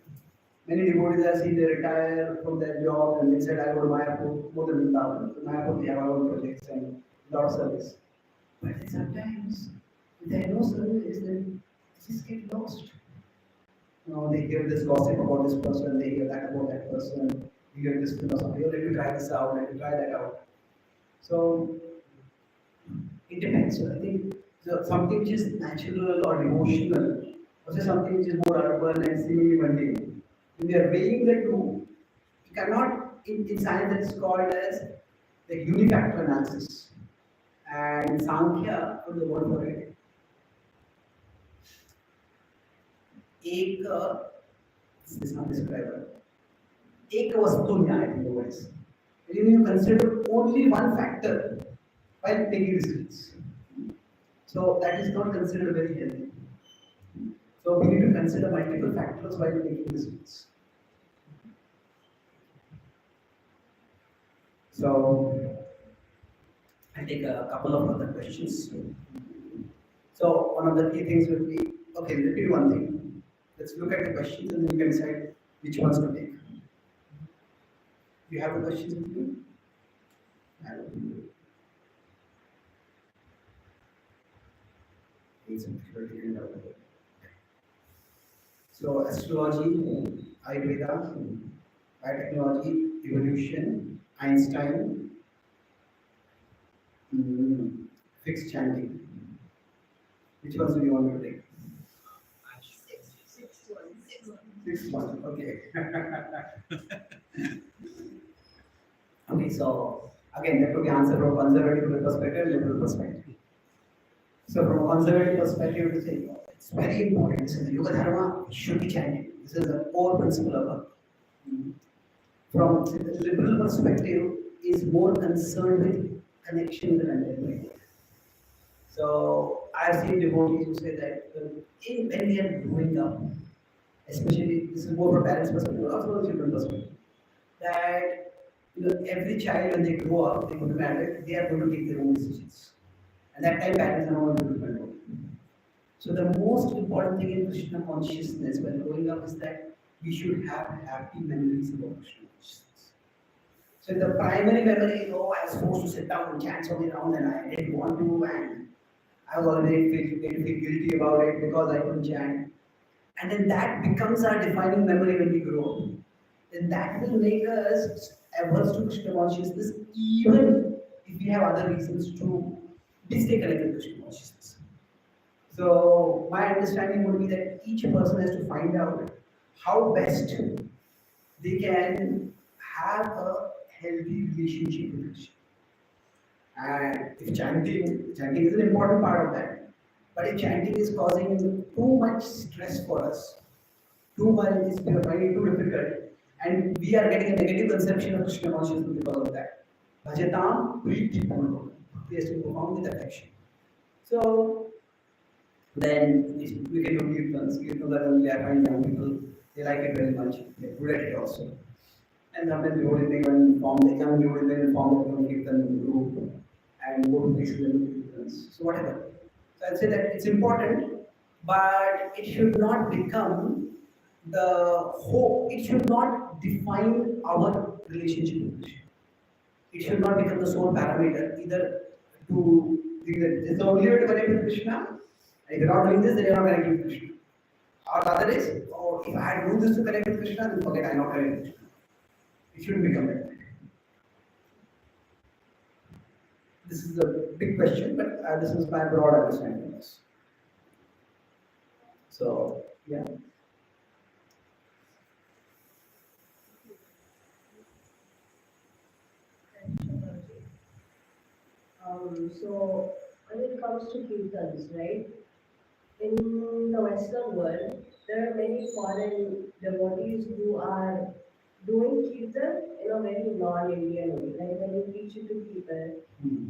Many devotees I see they retire from their job and they said I go to Mayapur more than Vrindavan. In Mayapur they have our own projects and a lot of service. But sometimes if there is no service, then they just get lost. They hear this gossip about this person, they hear that about that person, they hear this philosophy, oh, let me try this out, let me try that out. So it depends. So I think something which is natural or emotional, or something which is more urban and seemingly mundane. When we are weighing the two, we cannot, in science it's called as the unifactor analysis. And in Sankhya, put the word for it, एक this is not described. एक वस्तु न्याय in the words. When you consider only one factor while taking decisions, so that is not considered very healthy. So we need to consider multiple factors while taking decisions. So I'll take a couple of other questions. So one of the key things will be, okay, let me do one thing. Let's look at the questions and then we can decide which ones to take. You have the questions with you? So astrology, Ayurveda, biotechnology, evolution, Einstein, fixed chanting. Which ones do you want to take? 6 months. Okay. Okay, so again, that could be answered from conservative perspective, liberal perspective. So from a conservative perspective, to say it's very important. So the yoga dharma should be chanted. This is the core principle of it. From the liberal perspective, is more concerned with connection with contemplation. So I've seen devotees who say that when we are growing up, especially this is more from parents' perspective, but also from children's perspective, that every child when they grow up, they go to marriage, they are going to take their own decisions. And that time parents are not going to control. So the most important thing in Krishna consciousness when growing up is that we should have happy memories about Krishna consciousness. So the primary memory is, oh, I was supposed to sit down and chant something around and I didn't want to, and I was already feel guilty about it because I couldn't chant. And then that becomes our defining memory when we grow up. Then that will make us averse to Krishna consciousness even if we have other reasons to stay connected to Krishna consciousness. So my understanding would be that each person has to find out how best they can have a healthy relationship with Krishna. And if chanting is an important part of that. But if chanting is causing too much stress for us, too much is finding it too difficult, and we are getting a negative conception of Krishna consciousness because of that. Bhajatam Priti Purva. He has to perform with affection. So then we can do kirtans. Kirtans are only I find young people, they like it very much. They're good at it also. And sometimes they can form the young people they will form a kirtan group and go to places and do kirtans. So whatever. So I'll say that it's important, but it should not become the hope. It should not define our relationship with Krishna. It should not become the sole parameter. Either it's the only way to connect with Krishna. And if you're not doing this, then you're not connecting with Krishna. Or the other is, oh, if I do this to connect with Krishna, then forget I'm not connecting with Krishna. It shouldn't become that way. This is a big question, but this is my broad understanding of this. So, yeah. So when it comes to kirtans, right? In the Western world, there are many foreign devotees who are doing kirtan in a very non-Indian way. Like when you teach it to people,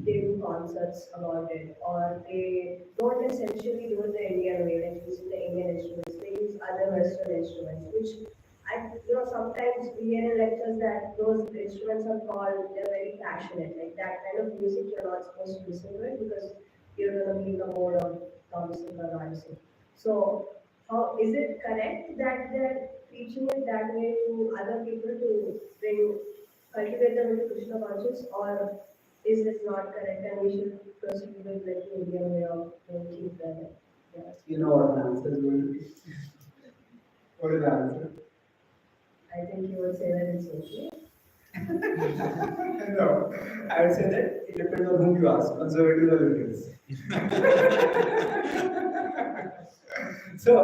they do concerts about it, or they don't essentially do it the Indian way, like using the Indian instruments. They use other Western instruments, which sometimes we hear in lectures that those instruments are called, they're very passionate, like that kind of music you're not supposed to listen to it because you're going to be in the mode of dancing or dancing. So, how is it correct that they're teaching it that way to other people to cultivate them into Krishna conscious, or is it not correct and we should proceed with like the Indian way of keep the You know what the answer is going to be. What is the answer? I think you would say that it's okay. No, I would say that it depends on whom you ask, conservative or liberals. So,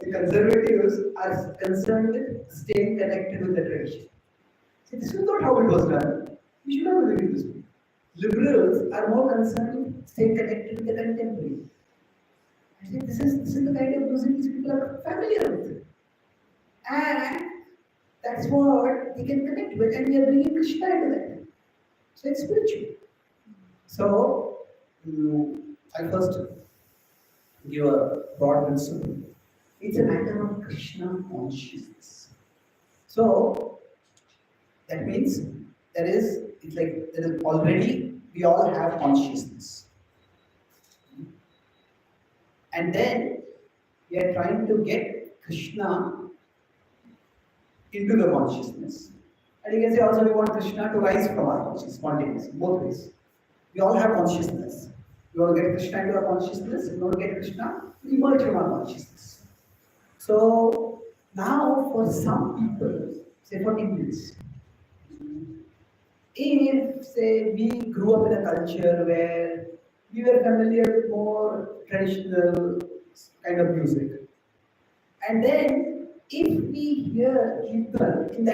the conservatives are concerned with staying connected with the tradition. See, this is not how it was done. We should not believe this way. Liberals are more concerned with staying connected with the contemporary. I think this is the kind of music these people are familiar with. And that's what they can connect with, and we are bringing Krishna into that. So it's spiritual. So I first give a broad principle. It's a matter of Krishna consciousness. So that means there is already we all have consciousness. And then we are trying to get Krishna into the consciousness. And you can say also we want Krishna to rise from our consciousness, spontaneously, both ways. We all have consciousness. We want to get Krishna into our consciousness, we want to get Krishna to emerge from our consciousness. So now for some people, say for Indians, if say we grew up in a culture where we were familiar with more traditional kind of music, and then if we hear Kirtan in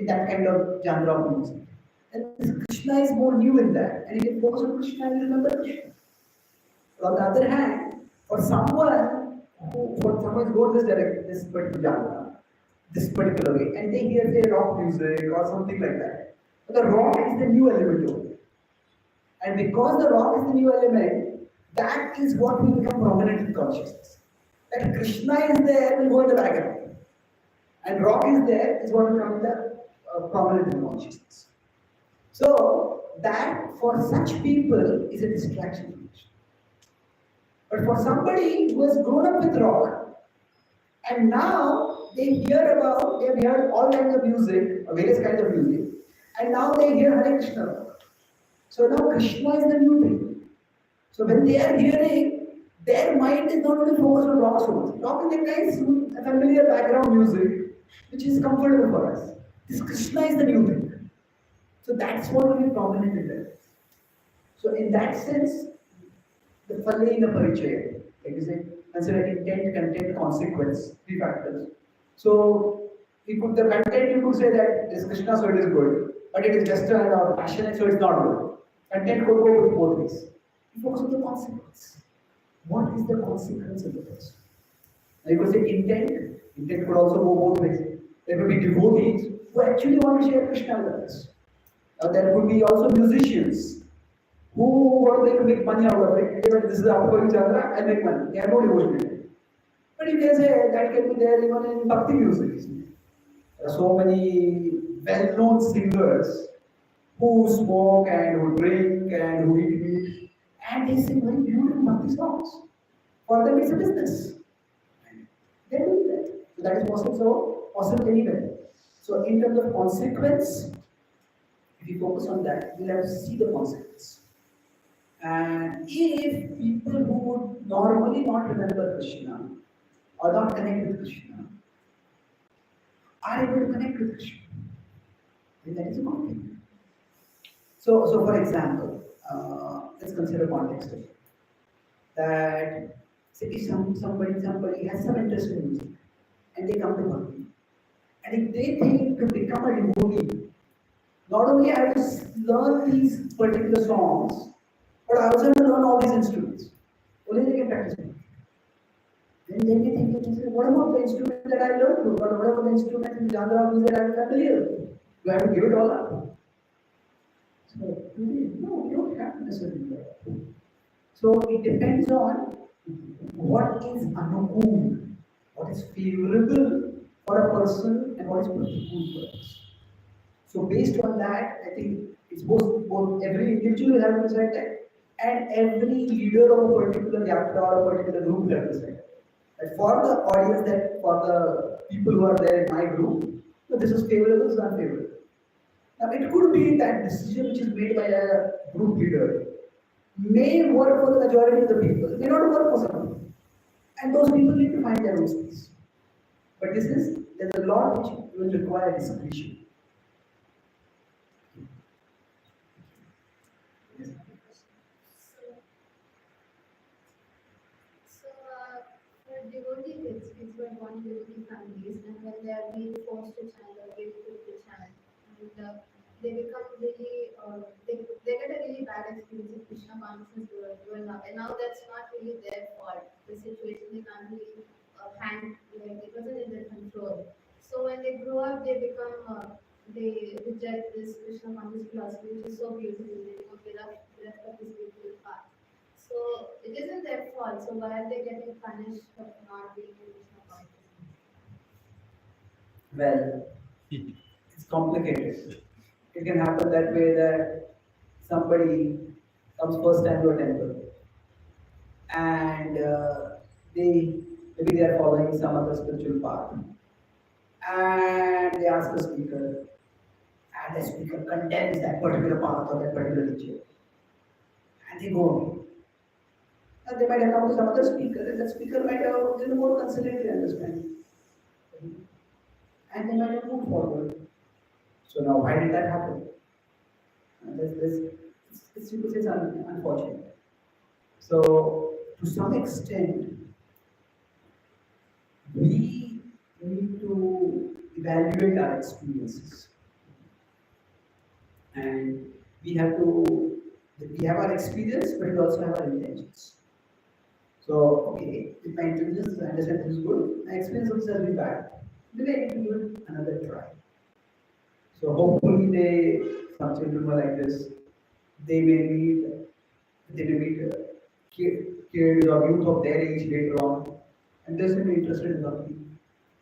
that kind of genre of music, and this Krishna is more new in that, and if you focus on Krishna, you remember Krishna. But on the other hand, for someone who goes this particular genre, this particular way, and they hear say rock music or something like that. But the rock is the new element to it. And because the rock is the new element, that is what will become prominent in consciousness. That Krishna is there will go in the background. And rock is there is what will come in the prominent in consciousness. So that for such people is a distraction from Krishna. But for somebody who has grown up with rock, and now they have heard all kinds of music, various kinds of music, and now they hear Hare Krishna rock. So now Krishna is the new thing. So when they are hearing, their mind is not only focused on rock so much. Rock is a nice, familiar background music, which is comfortable for us. This Krishna is the new thing. So that's what will be prominent in there. So in that sense, the Phalena Parichaya, like you say, consider intent, content, consequence, three factors. So the content you could say that this Krishna, so it is good, but it is just a passionate, so it's not good. Content could go with both ways. You focus on the consequence. What is the consequence of the person? Now you could say intent. Intent could also go both ways. There could be devotees who actually want to share Krishna with others. Now there could be also musicians who want to make money out of it. But this is upcoming Chandra, I make money. They have no devotion in it. But you can say that can be there even in Bhakti music. There are so many well-known singers who smoke and who drink and who eat meat, and they sing very beautiful Bhakti songs. For them, it's a business. They do that. So that is possible. So possible anywhere. So in terms of consequence, if you focus on that, you'll have to see the consequence. And if people who would normally not remember Krishna or not connect with Krishna are able to connect with Krishna, then that is a good thing. So for example, let's consider context of it. That say if somebody has some interest in music and they come to Bhakti, and if they think to become a devotee, not only I have to learn these particular songs, but I also have to learn all these instruments. Only they can practice it. Then they think, what about the instrument that I learned? What about the instrument in the genre of music that I'm familiar with? Do I have to give it all up? So, no, you don't have to necessarily do that. So it depends on what is anukul, what is favorable for a person and what is pratikul for us. So based on that, I think it's both every individual will have to decide that, and every leader of a particular yatra or a particular group will have to decide that. For the audience, that for the people who are there in my group, so this is favorable, this is unfavorable. Now it could be that decision which is made by a group leader may work for the majority of the people, may not work for some people. And those people need to find their own space. But there's a lot which will require discretion. For devotee kids were born in devotee families, and when they are being forced to chant or given to chant, and they become really, they get a really bad experience of Krishna consciousness growing up, and now that's not really their fault. The situation they can't really like it wasn't in their control. So when they grow up, they reject this Krishna conscious philosophy, which is so beautiful. They become bereft of this beautiful path. So it isn't their fault. So why are they getting punished for not being in Krishna consciousness? Well, it's complicated. It can happen that way that somebody comes first time to a temple and maybe they are following some other spiritual path, and they ask the speaker, and the speaker condemns that particular path or that particular teacher, and they go away. And they might have come to some other speaker, and that speaker might have a little more conciliatory understanding, and they might have moved forward. So now, why did that happen? This you could say is unfortunate. So to some extent, we we need to evaluate our experiences. And we have to, we have our experience, but we also have our intentions. So, okay, if my intelligence, I understand this is good, my experience of this has been bad, maybe I need to give it another try. So hopefully some children were like this, they may meet kids or youth of their age later on, and they're simply interested in bhakti.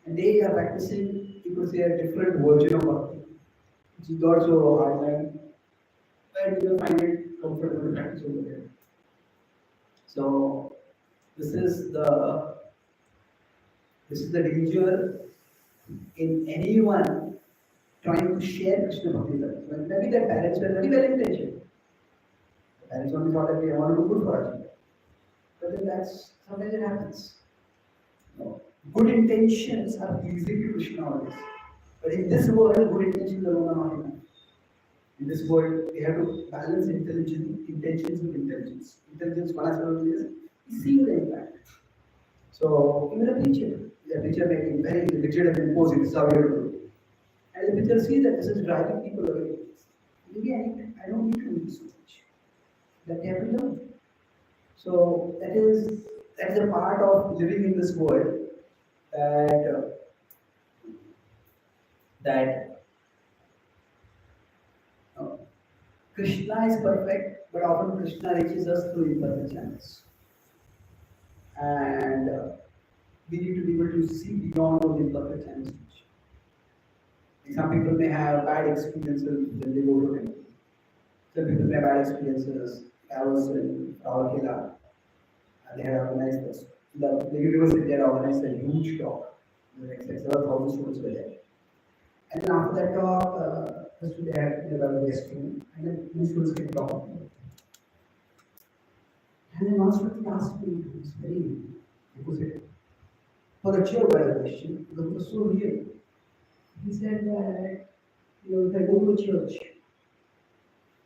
And they are practicing, you could say, a different version of bhakti, which is not so hardline, but you will find it comfortable to practice over there. So this is the this is the danger in anyone trying to share Krishna Bhakti. Maybe their parents were very well intentioned. The parents only thought that we want to do good for our children. But then that's sometimes it happens. No. Good intentions are pleasing to Krishna always. But in this world, good intentions alone are not enough. In this world, we have to balance intentions with intelligence. Intelligence, one aspect is seeing the impact. So, even a teacher may be very rigid and imposing, this is how you do it. And the teacher sees that this is driving people away. Maybe I don't need to do so much. That they have to learn. So that is a part of living in this world that uh, Krishna is perfect, but often Krishna reaches us through imperfect channels, and we need to be able to see beyond those imperfect channels. Some people may have bad experiences when they go to temple. Some people may have bad experiences. I was in Rawalkeela, and they had organized this. The university had organized a huge talk. Like several thousand students were there. And then after that talk, first they had a guest room, and then new students came talking. And then one student asked me, it was very, it was for a chair by the question, because it was so real. He said that, if I go to a church,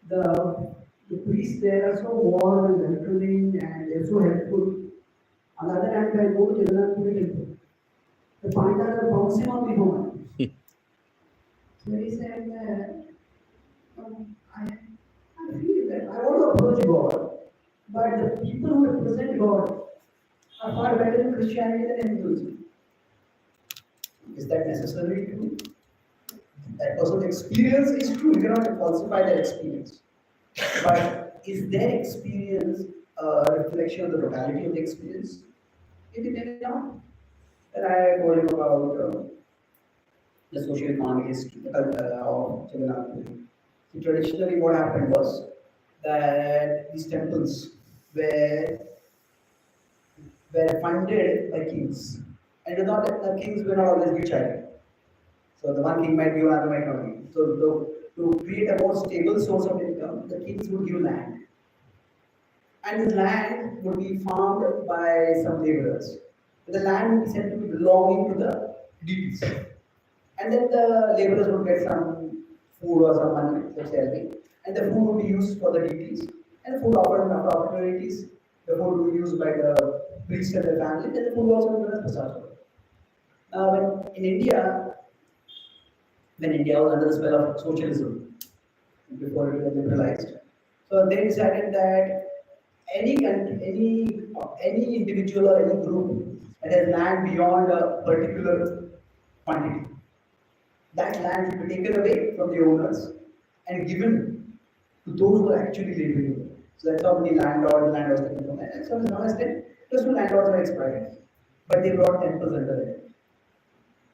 the priests there are so warm and welcoming and they're so helpful. On the other hand, if I go to Jagannath Puri temple, the Pandavas are bouncing on me home. So he said that I feel that I want to approach God, but the people who represent God are far better in Christianity than Hinduism. Is that necessarily true? That person's experience is true, you cannot falsify their experience. But is their experience a reflection of the totality of the experience? Maybe, maybe not. Then I told him about the socio-economic history of Jagannath Puri. So traditionally, what happened was that these temples were funded by kings. And you know that the kings were not always rich either. So the one king might be, another might not be. So to create a more stable source of income, the kings would give land. And this land would be farmed by some laborers. The land would be said to be belonging to the deities. And then the laborers would get some food or some money, let's say, and the food would be used for the deities. And the food offered to the deities, the food would be used by the priests and their family, and the food also be given as prasad. Now, when India was under the spell of socialism, before it was liberalized, so they decided that any country, any individual or any group that has land beyond a particular quantity, that land should be taken away from the owners and given to those who are actually living. So that's how many landlords came from. And so now as then, those two landlords were exploited, but they brought temples under it.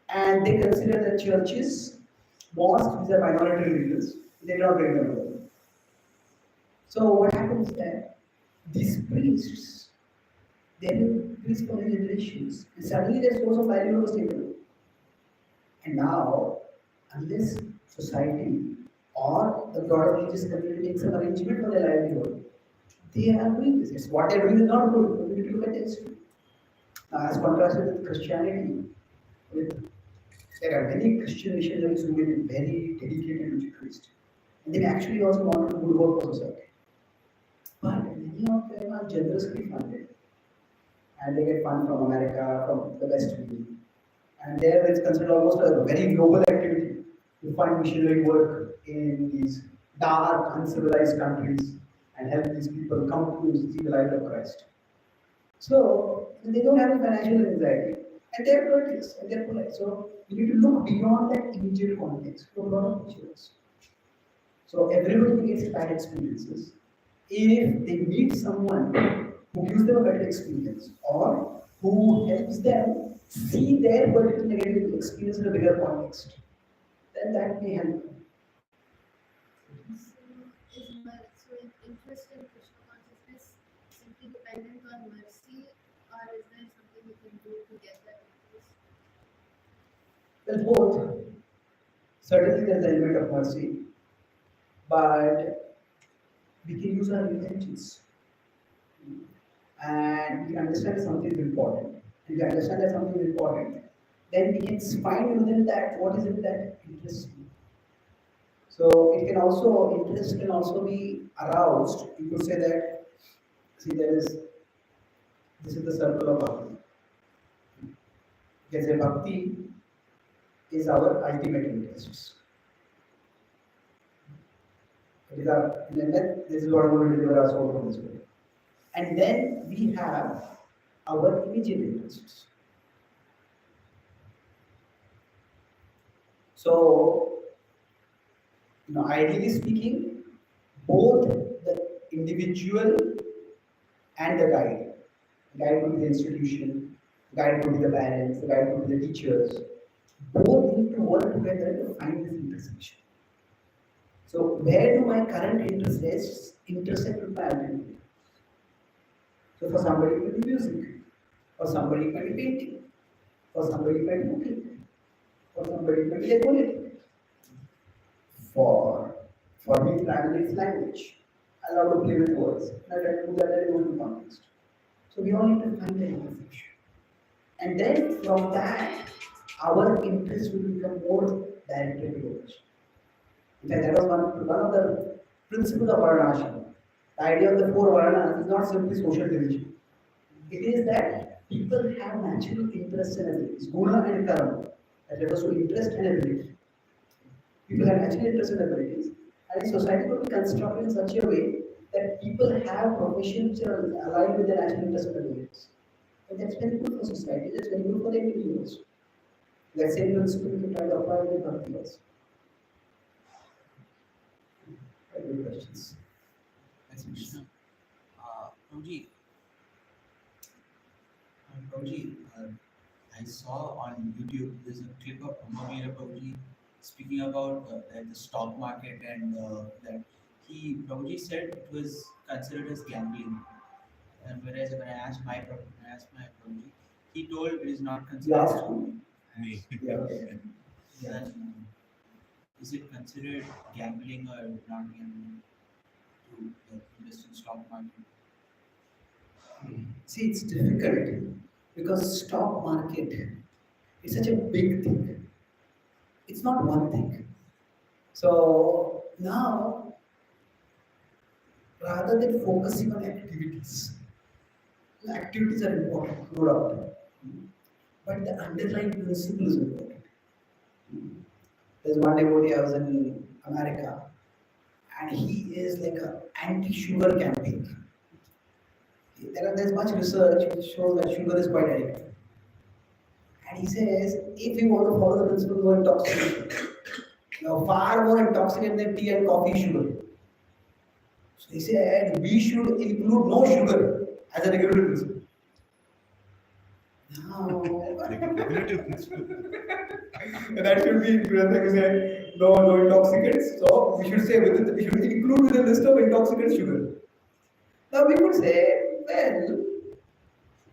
And they consider that churches, mosques, these are minority religions, they did not bring them over. So what happens is that these priests, they have been priests for many generations, and suddenly their source of livelihood was taken away. And now, unless society or the broader religious community makes some arrangement for their livelihood, they are doing this. It's what they are doing is not good. We need to look at this. Now, as contrasted with Christianity, there are many Christian missionaries who have been very dedicated to Christ. And they actually also want to do good work for society. But many of them are generously funded. And they get funds from America, from the West region. And there it's considered almost a very noble activity to find missionary work in these dark, uncivilized countries and help these people come to see the light of Christ. So they don't have any financial anxiety, and they're courteous and they're polite. So you need to look beyond that immediate context to a lot of pictures. So everybody gets bad experiences. If they meet someone who gives them a better experience or who helps them see their particular negative experience in a bigger context, then that may help. So interest in Krishna consciousness simply dependent on mercy, or is there something you can do to get that interest? Well, both. Certainly there's an element of mercy, but we can use our intentions. And we understand that something is important. If we understand that something is important, then we can find within that what is it that interests me. So it can also, interest can also be aroused. You could say that, see, this is the circle of bhakti. You can say bhakti is our ultimate interests. It is our, this is what we will deliver our soul from this world. And then we have our immediate interests. So, ideally speaking, both the individual and the guide could be the institution, the guide could be the parents, the guide could be the teachers, both need to work together to find this intersection. So, where do my current interests intersect with my identity? So, for somebody it may be music, for somebody it may be painting, for somebody it may be cooking, for somebody it may be like politics. For me, primarily it's language. I love to play with words. I try to do that in open context. So we all need to find the intersection. And then from that, our interest will become more directed towards. In fact, that was one of the principles of Varnashram. The idea of the four Varnas is not simply social division. It is that people have natural interests and abilities, guna and karma. That refers to interest and ability. People have natural interests and abilities, and society could be constructed in such a way that people have professions which are aligned with their natural interests and abilities. And that's very good for society, that's very good for the individuals. That same principle you can try to apply with bhakti also. Very good questions. Thanks, Krishna. Prabhuji, Prabhuji, I saw on YouTube there's a clip of Amamira Prabhuji speaking about the stock market and that Prabhuji said it was considered as gambling. And whereas when I asked my Prabhuji, he told it is not You considered. asked who? Me. Yeah, okay. Then, is it considered gambling or not gambling to invest in stock market? See, it's difficult because stock market is such a big thing. It's not one thing. So now, rather than focusing on activities, the activities are important, no doubt. But the underlying principle is important. There's one devotee, I was in America, and he is like an anti-sugar campaign. There's much research which shows that sugar is quite addictive. And he says, if you want to follow the principle of intoxication, now far more intoxicant than tea and coffee is sugar. So he said, we should include no sugar as a regulatory principle. Now, Regulative principle. that should be, like you said, no intoxicants. So we should say we should include within the list of intoxicants sugar. Now we could say, well,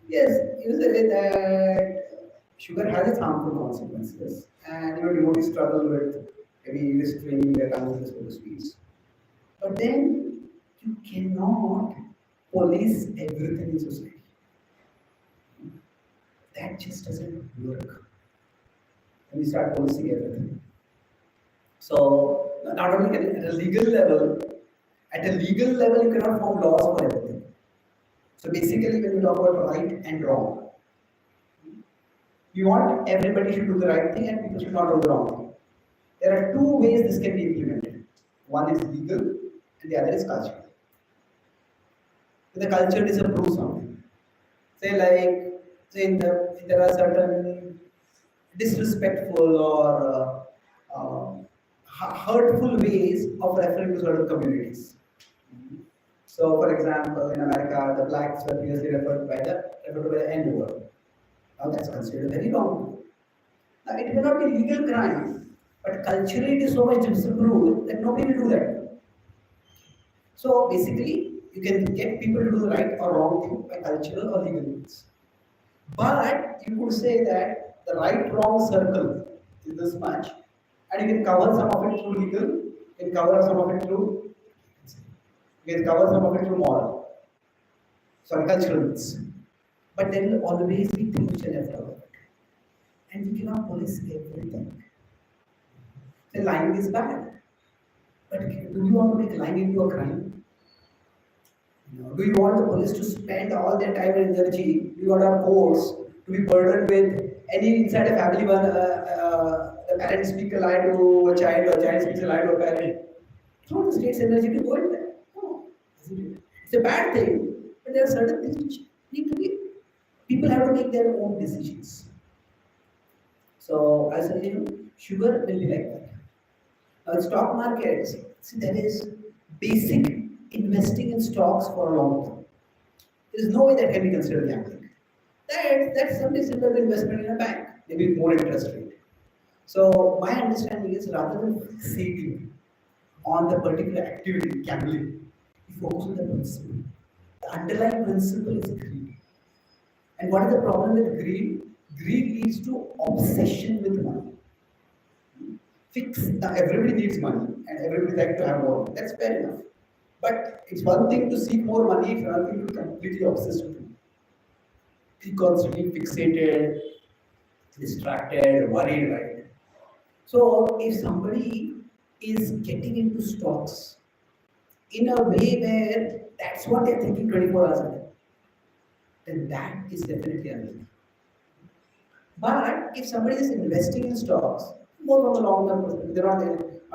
yes, you say that sugar has its harmful consequences, and devotees struggle with maybe restraining their tongues for the sweets. But then you cannot police everything in society. That just doesn't work. When you start policing everything. So not only at a legal level, you cannot form laws for everything. So basically, when you talk about right and wrong, We want everybody should do the right thing and people should not do the wrong thing. There are two ways this can be implemented. One is legal and the other is cultural. So the culture disapproves something. Say like, there are certain disrespectful or hurtful ways of referring to certain communities. So, for example, in America, the blacks were previously referred to by the N word. Now that's considered very wrong. Now it may not be legal crime, but culturally it is so much disapproved that nobody will do that. So basically, you can get people to do the right or wrong thing by cultural or legal means. But you could say that the right wrong circle is this much, and you can cover some of it through legal, you can cover some of it through, you can cover some of it through moral, sorry, cultural means. But there will always be things which are left out. And we cannot police everything. The lying is bad. But do you want to make lying into a crime? Do you want the police to spend all their time and energy? Do you want our courts to be burdened with any inside a family one, the parent speak a lie to a child or a child speaks a lie to a parent? Throw the state's energy to go in there. No, isn't it? It's a bad thing, but there are certain things which need to be, people have to make their own decisions. So, as sugar will be like that. Now, in stock markets, see, there is basic investing in stocks for a long term. There is no way that can be considered gambling. That's something similar to investment in a bank, maybe more interest rate. So, my understanding is rather than fixating on the particular activity, gambling, we focus on the principle. The underlying principle is greed. And what is the problem with greed? Greed leads to obsession with money. Everybody needs money and everybody like to have more. That's fair enough. But it's one thing to seek more money, it's another thing to be completely obsessed with it. Be constantly fixated, distracted, worried, right? So if somebody is getting into stocks in a way where that's what they're thinking 24 hours a day, then that is definitely unhealthy. But if somebody is investing in stocks, more from a long term perspective, they're not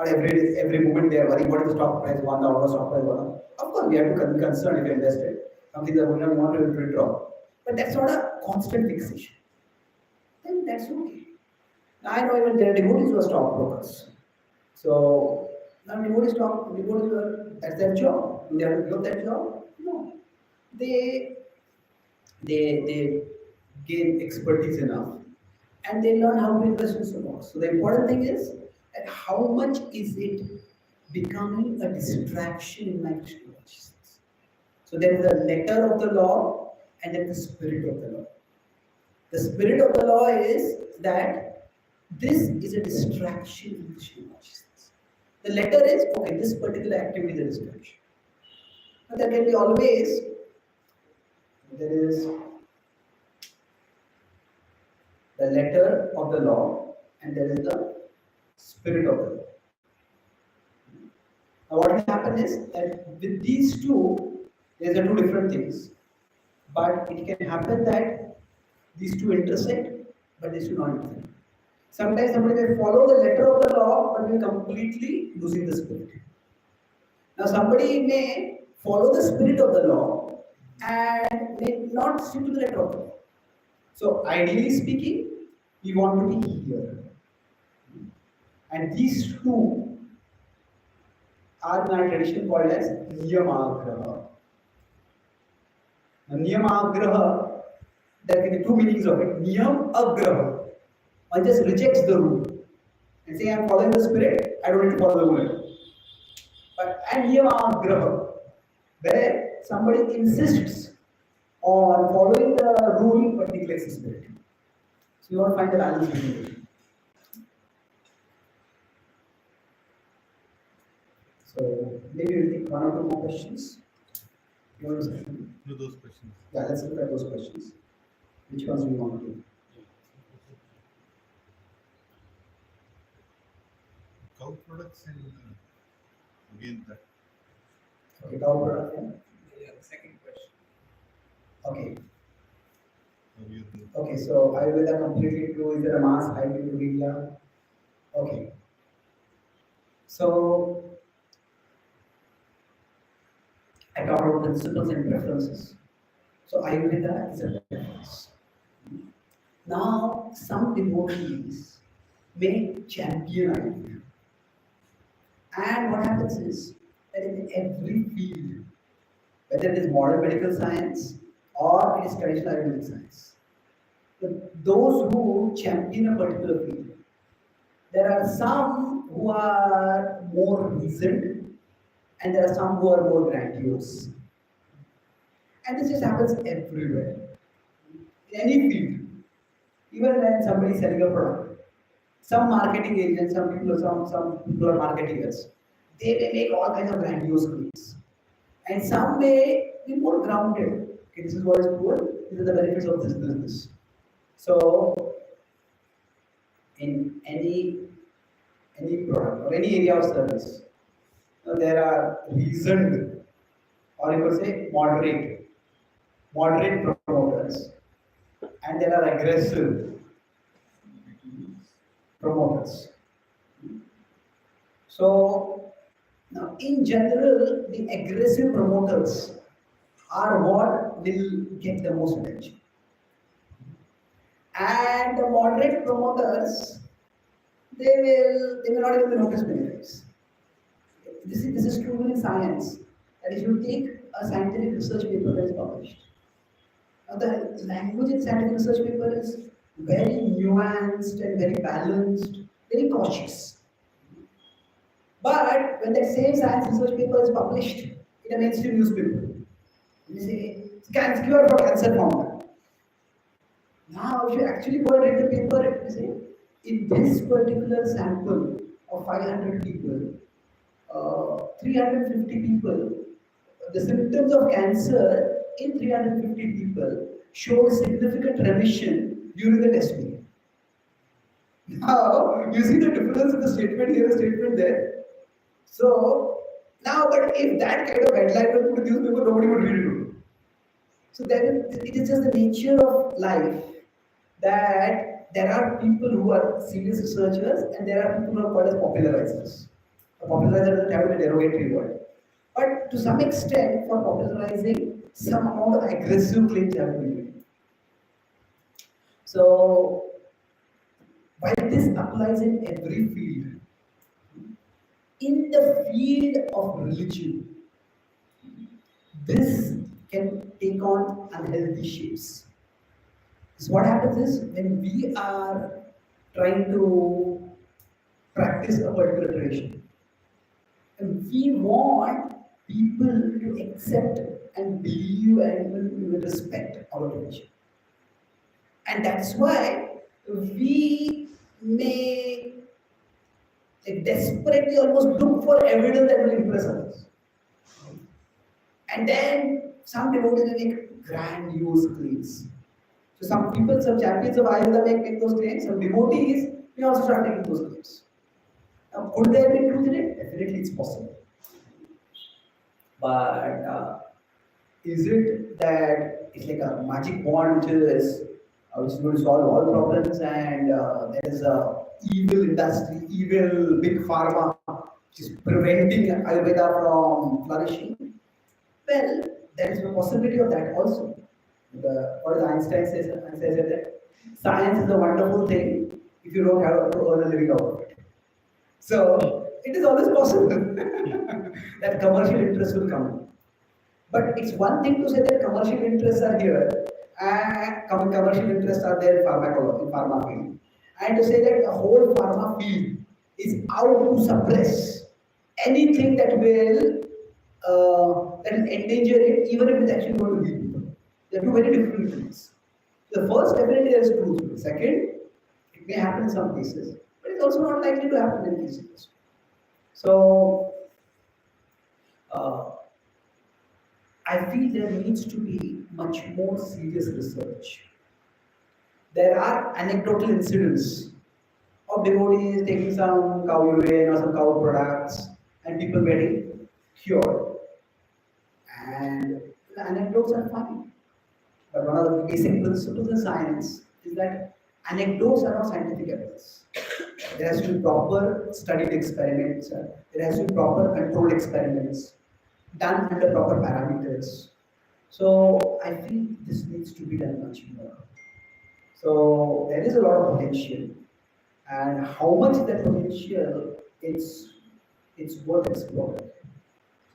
every moment they are worrying what is the stock price, one hour, stock price, 1 hour. Of course, we have to be concerned if you invested, something that we don't want to withdraw. But that's not a constant fixation. Then that's okay. Now, I know even there are devotees who are stockbrokers. So now devotees, that's their job. Do they have to give up that job? No. They gain expertise enough and they learn how to invest in stocks. So the important thing is that how much is it becoming a distraction in my Krishna consciousness. So there is a letter of the law and then the spirit of the law. The spirit of the law is that this is a distraction in Krishna consciousness. The letter is, okay, this particular activity is a distraction. Now there can be always, there is the letter of the law and there is the spirit of the law. Now what will happen is that with these two, there are two different things. But it can happen that these two intersect, but these two not intersect. Sometimes somebody may follow the letter of the law, but will completely losing the spirit. Now somebody may follow the spirit of the law and may not stick to the letter of the law. So ideally speaking, we want to be here. And these two are in our tradition called as Niyamagraha. Now, Niyamagraha, there can be two meanings of it. Niyam Agraha. One just rejects the rule and say, I'm following the spirit, I don't need to follow the rule. But and Niyamagraha, where somebody insists on following the rule but neglects the spirit. So you want to find the balance between it. So maybe we'll take one or two more questions. You want to say? Do those questions. Yeah, let's look at those questions. Which ones do you want to do? Cow products and again that. Okay, cow product, yeah. Yeah, the second question. Okay. We do you think? Okay, so Ayurveda completely true. Is there a mass high to India? Okay. So I talked about principles and preferences. So Ayurveda is a preference. Now some devotees may champion Ayurveda. And what happens is that in every field, whether it is modern medical science or it is traditional Ayurvedic science, those who champion a particular field, there are some who are more reasoned and there are some who are more grandiose. And this just happens everywhere. In any field, even when somebody is selling a product, some marketing agents, some people are marketeers, they may make all kinds of grandiose claims. And some may be more grounded. Okay, this is what is good, these are the benefits of this business. So in any product or any area of service, there are reasoned or you could say moderate promoters, and there are aggressive promoters. So now in general, the aggressive promoters are what will get the most attention. And the moderate promoters, they may not even be noticed many times. This is true in science. That if you take a scientific research paper that is published, now the language in scientific research paper is very nuanced and very balanced, very cautious. But when that same science research paper is published in a mainstream newspaper, you say, cure for cancer found. Now, if you actually go and read the paper, you say, in this particular sample of 500 people, 350 people, the symptoms of cancer in 350 people show significant remission during the test period. Now, you see the difference in the statement here and statement there. So, now, but if that kind of headline was put in the newspaper, nobody would read it. So, it is just the nature of life that there are people who are serious researchers and there are people who are called as popularizers. A popularizer doesn't have a derogatory word. But to some extent, for popularizing, some amount of aggressive claims have to be made. So, while this applies in every field, in the field of religion, this can take on unhealthy shapes. So what happens is when we are trying to practice a particular tradition, and we want people to accept and believe and even respect our tradition. And that's why we may desperately almost look for evidence that will impress others. And then some devotees will make grandiose claims. So some people, some champions of Ayurveda make those claims, some devotees may also start making those claims. Now, could there be truth in it? Definitely it's possible. But is it that it's like a magic wand which is going to solve all problems and there is a evil industry, evil big pharma which is preventing Ayurveda from flourishing? Well, there is a possibility of that also. What Einstein says that science is a wonderful thing if you don't have to earn a living out of it. So it is always possible that commercial interests will come in. But it's one thing to say that commercial interests are here and commercial interests are there in pharma field. And to say that the whole pharma field is out to suppress anything that will endanger it, even if it's actually going to heal people. They are two very different things. The first, definitely there is truth. Second, it may happen in some cases, but it's also not likely to happen in cases. So, I feel there needs to be much more serious research. There are anecdotal incidents of devotees taking some cow urine or some cow products and people getting cured. And the anecdotes are fine. But one of the basic principles in science is that anecdotes are not scientific evidence. There has to be proper studied experiments, there has to be proper controlled experiments done under proper parameters. So I feel this needs to be done much more. So there is a lot of potential, and how much is that potential? It's worth exploring.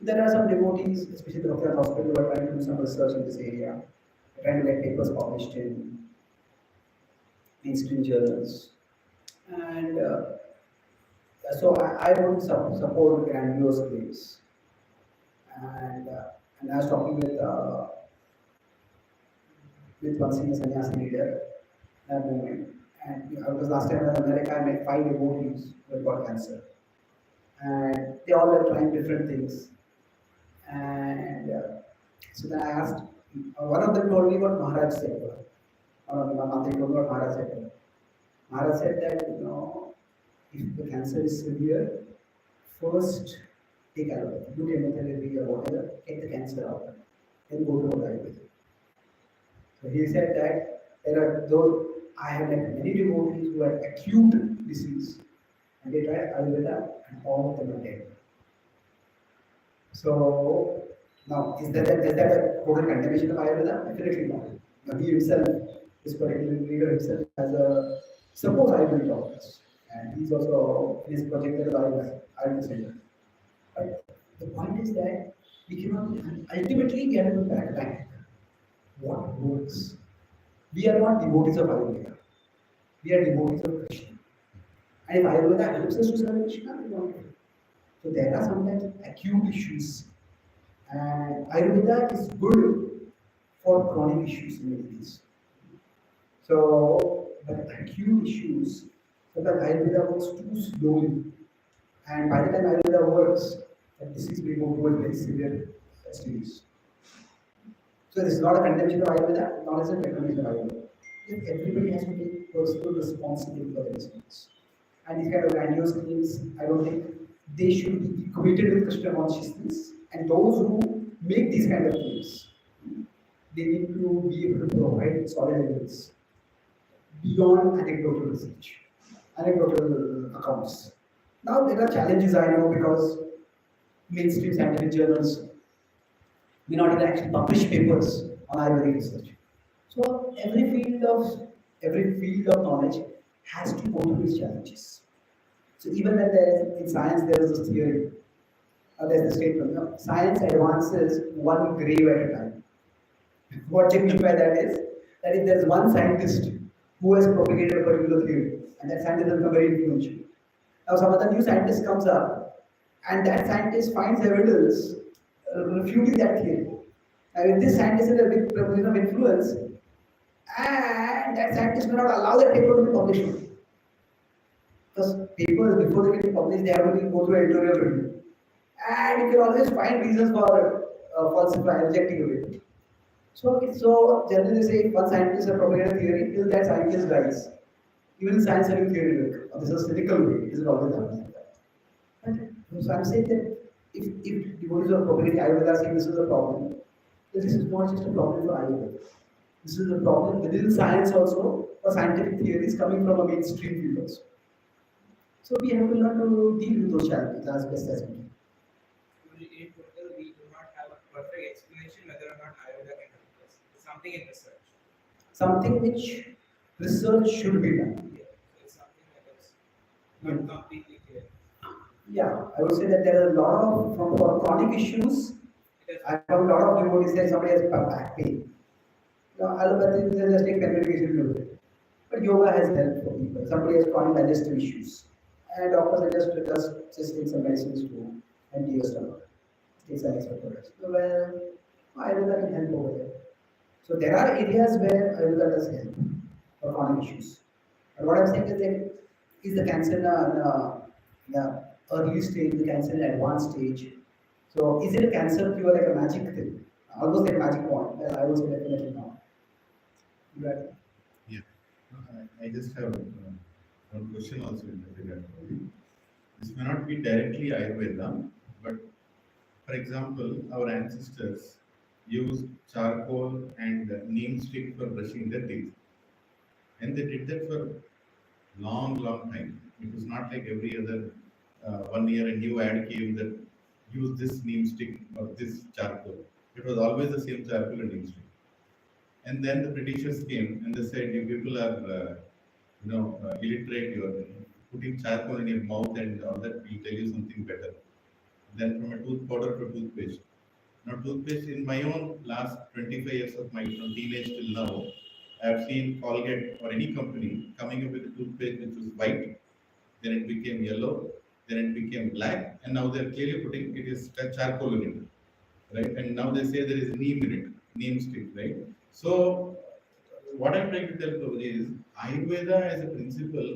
There are some devotees, especially the Rockland Hospital, who are trying to do some research in this area. They're trying to get papers published in mainstream journals. And so I would support grandiose claims. And I was talking with one senior sannyasi leader that moment. And because last time I was in America, I met 5 devotees who had got cancer. And they all were trying different things. And so then I asked, one of them told me what Maharaj said. One of the Mantri told me what Maharaj said. Maharaj said that, if the cancer is severe, first take allopathy, do chemotherapy or whatever, get the cancer out, then go to Ayurveda. So he said that there are those, I have met many devotees who had acute disease and they tried Ayurveda and all of them are dead. So now, is that a total condemnation of Ayurveda? Definitely not. Now, he himself, this particular leader himself, has a suppose Ayurvedic doctors, and he's also in his project there is Ayurveda center. But the point is that we cannot ultimately we have to back what works. We are not devotees of Ayurveda. We are devotees of Krishna. And if Ayurveda helps us to serve Krishna, we want to. So there are sometimes acute issues. And Ayurveda is good for chronic issues in many ways. So, but acute issues, sometimes Ayurveda works too slowly. And by the time Ayurveda works, the disease will go towards very severe stage. So this is not a condemnation of Ayurveda, nor is it a recognition of Ayurveda. Everybody has to take personal responsibility for their mistakes. And these kind of grandiose claims, I don't think they should be equated with Krishna consciousness. And those who make these kind of claims, they need to be able to provide solid evidence beyond anecdotal research, anecdotal accounts. Now there are challenges I know because mainstream scientific journals may not even actually publish papers on Ayurvedic research. So every field of knowledge has to go through its challenges. So even when in science there is this theory, there's the statement, science advances one grave at a time. What they mean by that is that if there is one scientist who has propagated a particular theory, and that scientist has become very influential. Now some other new scientist comes up, and that scientist finds evidence refuting that theory. Now if this scientist is a big position of influence, and that scientist may not allow that paper to be published. Because papers, before they get published, they have to go through editorial review. And you can always find reasons for falsifying, rejecting it. So generally they say if one scientist has propagated a theory, till that scientist dies. Even in science having theory work, this is a cynical way, it isn't always happens like that. So I'm saying that if devotees are propagating Ayurveda saying this is a problem, then this is not just a problem for Ayurveda. This is a problem within science also, for scientific theories coming from a mainstream field also. So we have to learn to deal with those challenges as best as we can. In total, we do not have a perfect explanation whether or not Ayurveda can help us. It's something in research. Something which research should be done. Yeah. So it's something that is not completely clear. Yeah, I would say that there are a lot of, for chronic issues, I have a lot of devotees say somebody has back pain. Allopathy will just take medication to do it. But yoga has helped for people. Somebody has chronic digestive issues. And doctors are just take some medicines to empty your stomach. Take some extra products. So, well, Ayurveda can help over there. So there are areas where Ayurveda does help for chronic issues. And what I'm saying is that is the cancer in the early stage, the cancer in advanced stage. So is it a cancer cure like a magic thing? Almost like a magic wand. Well, I would say definitely not. Right. Yeah. I just have one question also in that regard. This may not be directly Ayurveda, but for example, our ancestors used charcoal and neem stick for brushing their teeth. And they did that for long, long time. It was not like every other 1 year a new ad came that use this neem stick or this charcoal. It was always the same charcoal and neem stick. And then the Britishers came and they said, "You people are, illiterate. You are putting charcoal in your mouth, and all that will tell you something better." Then from a tooth powder to toothpaste. Now, toothpaste in my own last 25 years of my from teenage till now, I have seen Colgate or any company coming up with a toothpaste which was white, then it became yellow, then it became black, and now they're clearly putting it is charcoal in it, right? And now they say there is neem in it, neem stick, right? So, what I'm trying to tell Prabhuji is Ayurveda as a principle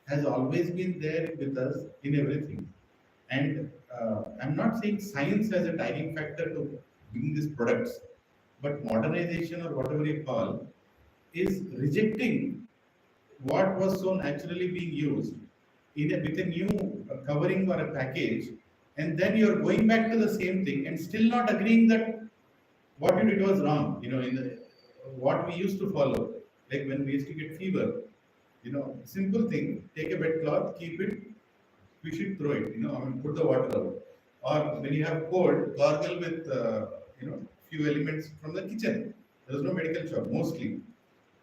has always been there with us in everything. And I'm not saying science as a driving factor to bring these products, but modernization or whatever you call is rejecting what was so naturally being used with a new covering or a package, and then you're going back to the same thing and still not agreeing that what you did was wrong. In the what we used to follow, like when we used to get fever, simple thing: take a wet cloth, keep it, we should throw it. I mean, put the water out. Or when you have cold, gargle with few elements from the kitchen. There was no medical shop mostly,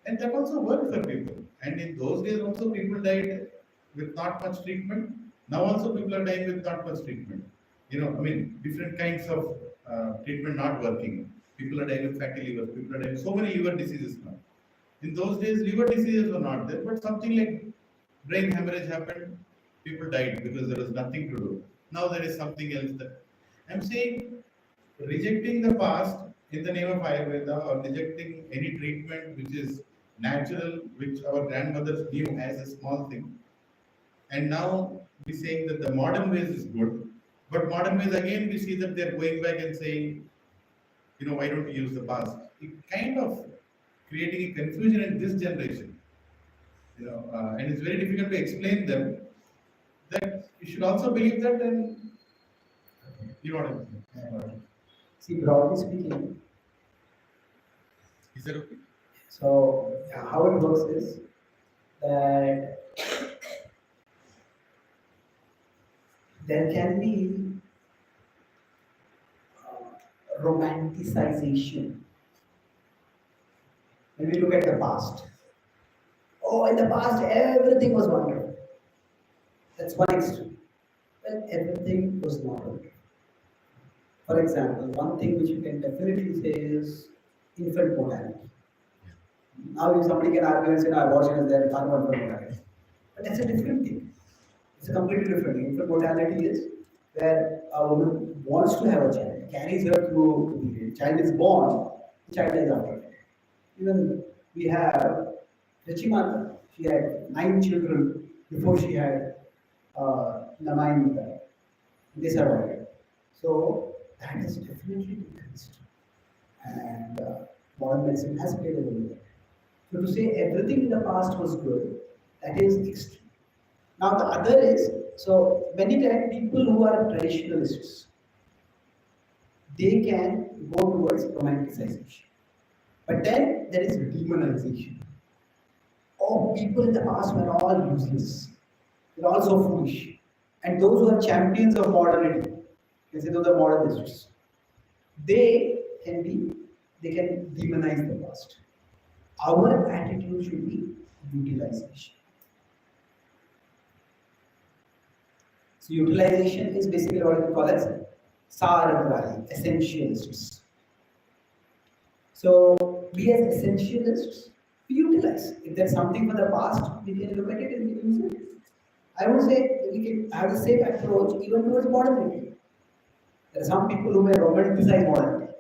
and that also worked for people. And in those days also people died with not much treatment. Now also people are dying with not much treatment. I mean, different kinds of treatment not working. People are dying with fatty liver. People are dying with so many liver diseases now. In those days, liver diseases were not there, but something like brain hemorrhage happened. People died because there was nothing to do. Now there is something else that I'm saying. Rejecting the past in the name of Ayurveda or rejecting any treatment which is natural, which our grandmothers knew as a small thing, and now we saying that the modern ways is good, but modern ways again we see that they're going back and saying, why don't you use the past? It kind of creating a confusion in this generation, and it's very difficult to explain them that you should also believe that, and you know what I mean. See, broadly speaking, Is that okay? so how it works is that there can be romanticization when we look at the past. Oh, in the past, everything was wonderful. That's one extreme. Well, everything was not wonderful. For example, one thing which you can definitely say is infant mortality. Now, if somebody can argue and say, no, abortion is there, can't want infant mortality. But that's a different thing. It's a completely different thing. Infant mortality is where a woman wants to have a child, carries her through the period. Child is born, the child dies after that. Even we have Gachibowli. She had 9 children before she had the 9 they survived. So that is definitely decreased. And modern medicine has played a role in that. So to say everything in the past was good, that is extreme. Now the other is, so many times people who are traditionalists, they can go towards romanticization. But then there is demonization. Oh, people in the past were all useless. They're all so foolish. And those who are champions of modernity, you can say those are modernists, they can demonize the past. Our attitude should be utilization. So utilization is basically what we call as Saragari, essentialists. So we as essentialists, we utilize. If there's something from the past, we can look at it and we use it. I would say we can have the same approach even towards modernity. There are some people who may romanticize modernity.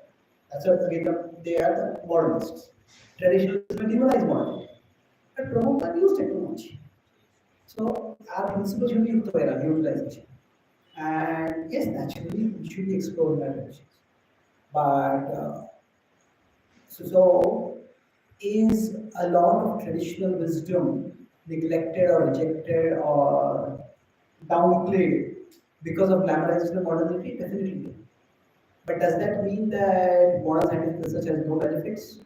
That's what again they are the modernists. Traditionalists may demonize modernity. But Prabhupada used technology. So our principle should be utilization. And yes, naturally we should be exploring that direction. But so is a lot of traditional wisdom neglected or rejected or downplayed because of glamorization of modernity? Definitely. But does that mean that modern scientific research has no benefits?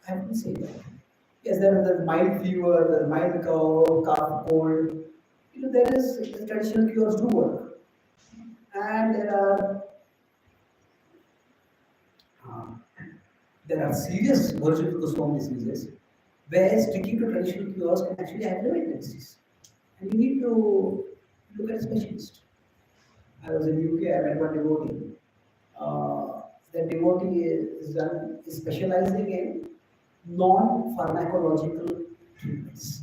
I wouldn't say that. Yes, there is mild fever, there is mild cough, cold. There is traditional cures do work, and uh, there are serious versions of the storm diseases where sticking to traditional cures can actually aggravate the disease, and you need to look at a specialist. I was in UK. I met one devotee. The devotee is specializing in non-pharmacological treatments.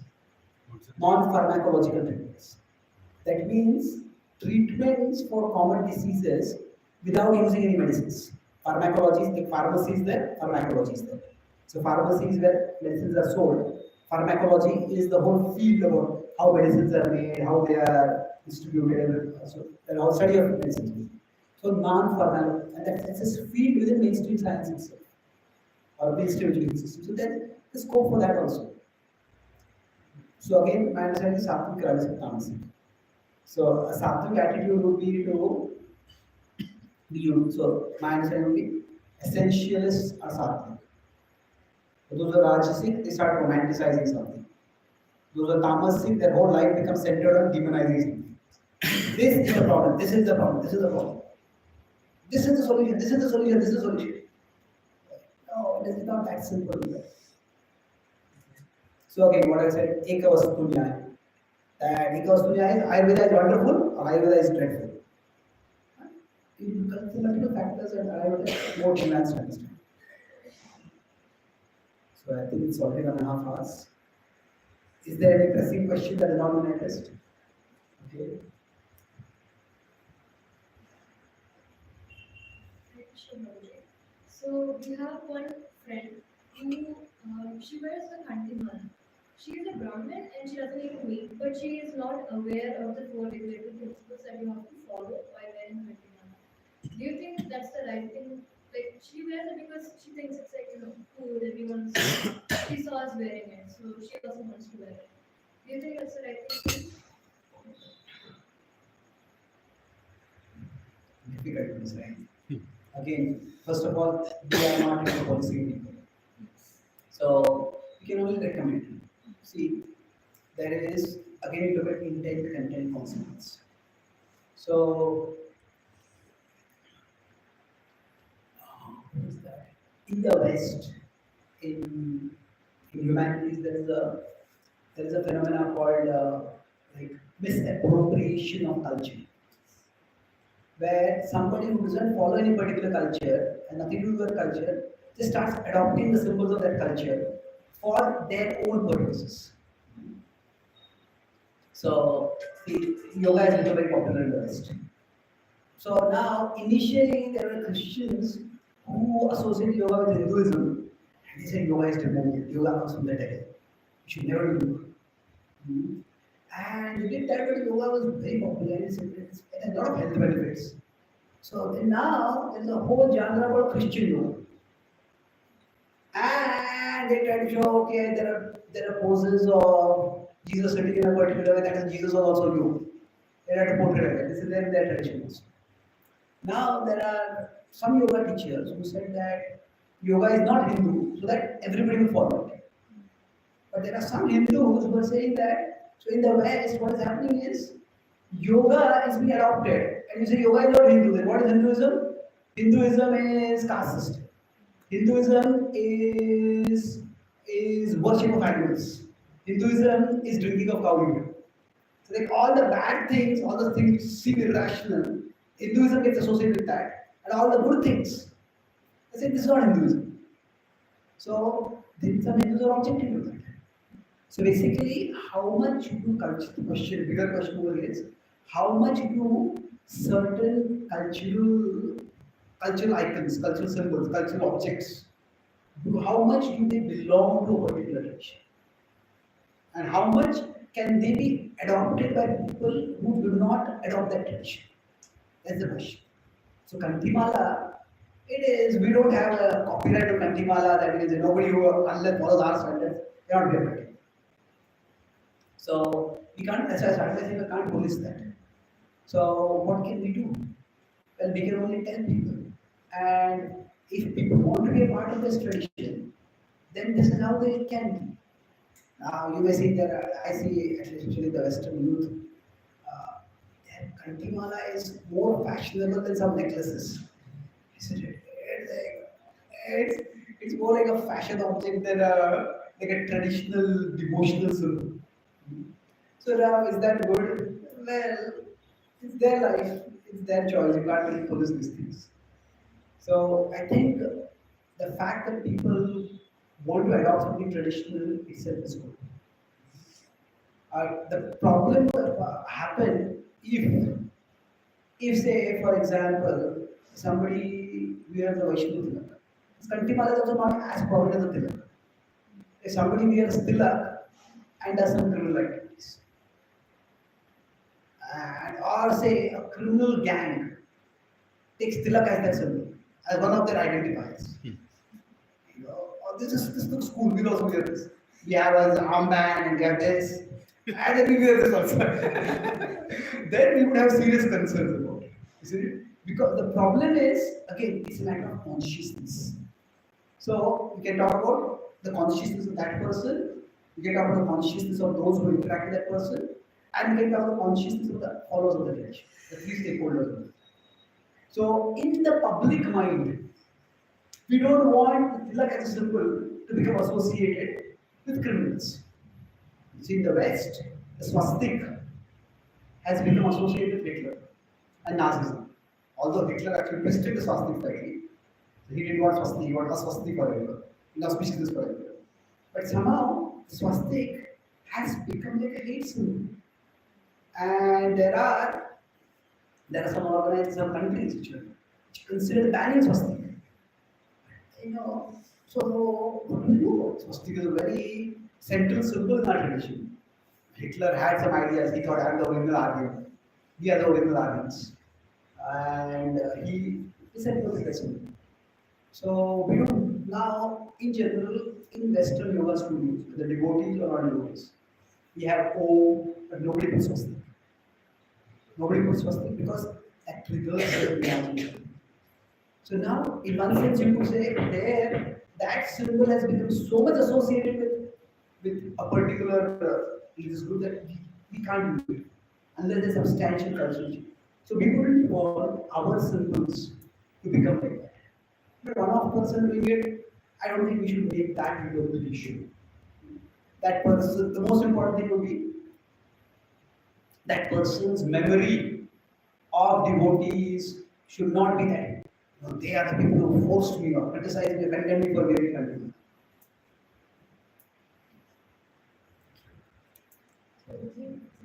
Non-pharmacological treatments. That means treatments for common diseases without using any medicines. Pharmacology is like pharmacy is there, pharmacology is there. So pharmacy is where medicines are sold. Pharmacology is the whole field about how medicines are made, how they are distributed, and so the whole study of medicines. So non-pharmacology, and that's a field within mainstream science itself, or mainstream education system. So then the scope for that also. So again, my understanding is Sattvic Rajasic Tamasic. So a Sattvic attitude would be to be used. So my understanding would be essentialists are Sattvic. But those are Rajasic, they start romanticizing something. Those are Tamasic, their whole life becomes centered on demonizing something. This is the problem, this is the problem, this is the problem. This is the solution, this is the solution, this is the solution. No, it is not that simple. So again, what I said, Eka Vastu Nyaya. That Eka Vastu Nyaya is Ayurveda is wonderful or Ayurveda is dreadful. You consider multiple factors and Ayurveda is more advanced understanding. So I think it's already 1.5 hours. Is there any pressing question that has not been addressed? Okay. So we have one friend who she wears a kantimala. She is a Brahmin and she doesn't eat meat, but she is not aware of the four regulative principles that you have to follow while wearing kantimala. Do you think that's the right thing? Like she wears it because she thinks it's like cool. Everyone she saw us wearing it, so she also wants to wear it. Do you think that's the right thing to do? Difficult to decide. Again, first of all, we are not into policy people. So we can only recommend. See, there is again you look at intent, content, consequence. So what is that? In the West, in humanities, there is a phenomenon called like misappropriation of culture, where somebody who doesn't follow any particular culture and nothing to do with culture just starts adopting the symbols of that culture for their own purposes. So, see, yoga has become very popular in the West. So now, initially, there were Christians who associated yoga with Hinduism, and they said yoga is demonic, yoga comes from the devil. You should never do yoga. Hmm. And they did that, but yoga was very popular. It had a lot of health benefits. So then now there is a whole genre called Christian yoga. And they try to show, okay, there are poses of Jesus sitting in a particular way, that is Jesus was also you. They try to portray like that. This is their tradition also. Now there are some yoga teachers who said that yoga is not Hindu, so that everybody will follow it. But there are some Hindus who are saying that, so in the West, what is happening is yoga is being adopted. And you say yoga is not Hindu, then what is Hinduism? Hinduism is caste system. Hinduism is worship of animals. Hinduism is drinking of cow urine. So like all the bad things, all the things which seem irrational, Hinduism gets associated with that. And all the good things, I say this is not Hinduism. So then some Hindus are objecting to that. So basically, how much do culture, the question, bigger question over here is, how much do certain cultural icons, cultural symbols, cultural objects, how much do they belong to a particular tradition? And how much can they be adopted by people who do not adopt that tradition? That's the question. So Kantimala, it is, we don't have a copyright of Kantimala, that means nobody who unless follows our standards, they are not getting. So we can't, that's why I started by saying we can't police that. So what can we do? Well, we can only tell people And if people want to be a part of this tradition, then this is how they can be. Now you may see that I see, especially the Western youth, uh, their Kantimala is more fashionable than some necklaces. Isn't it? It's more like a fashion object than like a traditional devotional symbol. So now is that good? Well, it's their life, it's their choice. You can't really police these things. So I think the fact that people want to adopt something traditional itself is good. The problem happen if say for example somebody wears a Vaishnav tilak. His Kantimala is also not as prominent as a tilak. If somebody wears tilak and does some criminal activities, and or say a criminal gang takes tilak as their symbol, as one of their identifiers. You know, oh, this looks cool. We'll also wear this. We have an armband and we have this, and then we wear this also. Then we would have serious concerns about it, isn't it? Because the problem is again, it's a matter of consciousness. So we can talk about the consciousness of that person. We can talk about the consciousness of those who interact with that person, and we can talk about the consciousness of the followers of the tradition, the three stakeholders. of it. So in the public mind, we don't want tilak as a symbol to become associated with criminals. See, in the West, the swastik has become associated with Hitler and Nazism. Although Hitler actually twisted the swastik slightly, so he didn't want swastik, he wanted a swastik forever, inauspicious forever. But somehow, swastik has become like a hate symbol. And there are some organized some countries which consider banning swastik. You know, so what do we do? Swastika is a very central symbol in our tradition. Hitler had some ideas. He thought, I'm the original Aryan. We are the original Aryans. And he said it was a symbol. So we do now, in general, in Western yoga studios, the devotees or non-devotees, we have Om, but nobody puts swastika. Nobody puts swastika because that triggers the imagination. So now, in one sense, you could say there that symbol has become so much associated with a particular religious group that we can't do it unless there's substantial cultural change. So we wouldn't want our symbols to become like that. But one of person doing it, I don't think we should make that into a big issue. That person, the most important thing would be that person's memory of devotees should not be that. You know, they are the people who forced me or criticized me, condemned me for wearing Kantimala.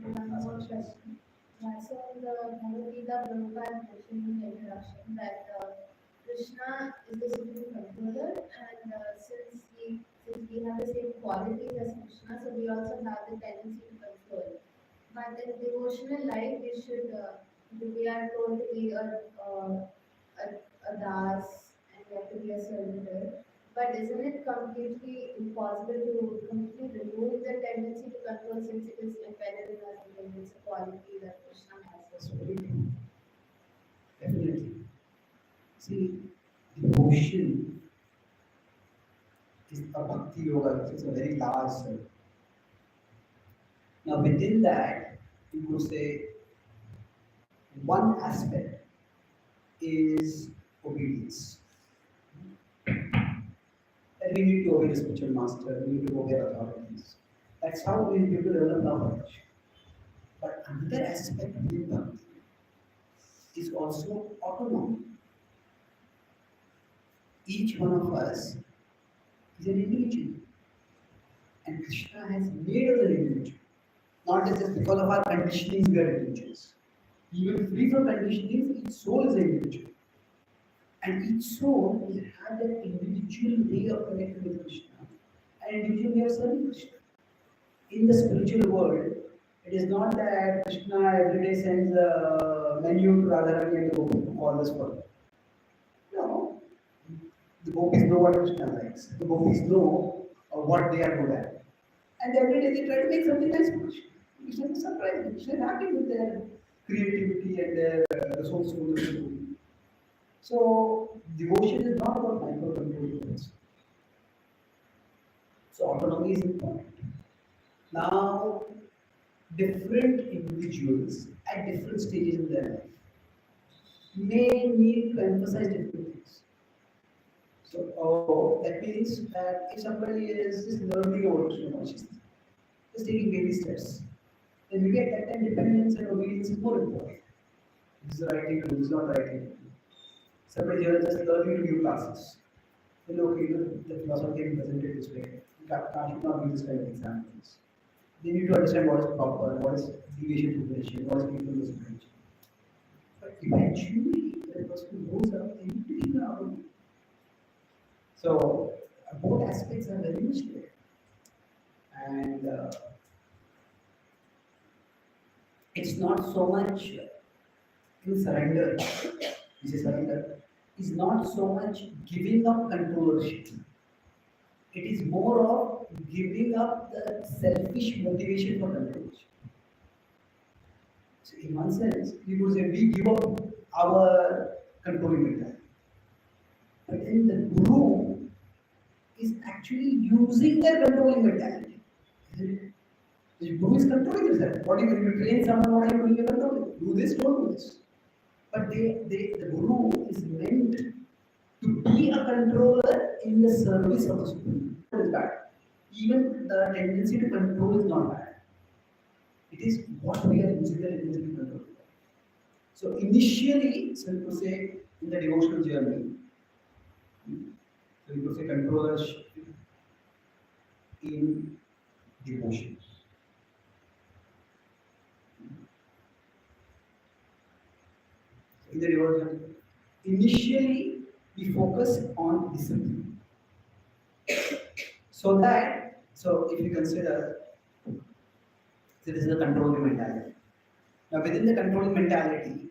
One more question. So in the Bhagavad Gita, Prabhupada mentioned in the introduction that Krishna is the supreme controller, and since we have the same qualities as Krishna, so we also have the tendency to control. But in devotional life, we are told to be a das and we have to be a servitor. But isn't it completely impossible to completely remove the tendency to control since it is embedded in us and it's a quality that Krishna has? That's very true. Definitely. See, devotion is a bhakti yoga, it's a very large circle. Now, within that, you could say one aspect is obedience. That we need to obey the spiritual master, we need to obey authorities. That's how we people develop knowledge. But another aspect of the bhakti is also autonomy. Each one of us is an individual. And Krishna has made us an individual. Not just because of our conditionings we are individuals. Even free from conditionings, each soul is an individual. And each soul will have that individual way of connecting with Krishna and individual way of serving Krishna. In the spiritual world, it is not that Krishna every day sends a menu to Radharani and the gopis to call us for. No. The gopis know what Krishna likes. The gopis know what they are good at. And every day they try to make something nice for Krishna. Krishna is surprised. Krishna is happy with their creativity and their resourcefulness. So Devotion is not about microcontrolling. So autonomy is important. Now, different individuals at different stages in their life may need to emphasize different things. So, that means that if somebody is just learning about Krishna consciousness, just taking baby steps, then we get that time dependence and obedience is more important. This is the right thing to do, this is not the right thing to do. Somebody here is just learning to do classes. Then okay, the philosophy is presented this way. You should not use this kind of examples. They need to understand what is proper, what is deviation to prevention, what is people to prevention. But eventually, the person grows up, they need to be around. So, both aspects are very much there. And it's not so much in surrender, which is surrender, is not so much giving up controllership. It is more of giving up the selfish motivation for controllership. So in one sense, we could say we give up our controlling mentality. But then the guru is actually using their controlling mentality. The guru is controlling himself. What if you train someone, what are you doing? You're controlling. Do this, don't do this. But the guru is meant to be a controller in the service of the Supreme. It is bad. Even the tendency to control is not bad. It is what we are using the tendency to control. So initially, so to say, in the devotional journey, so you could say controllership in devotion. In the devotion, initially we focus on discipline. So if you consider, this is the controlling mentality. Now within the controlling mentality,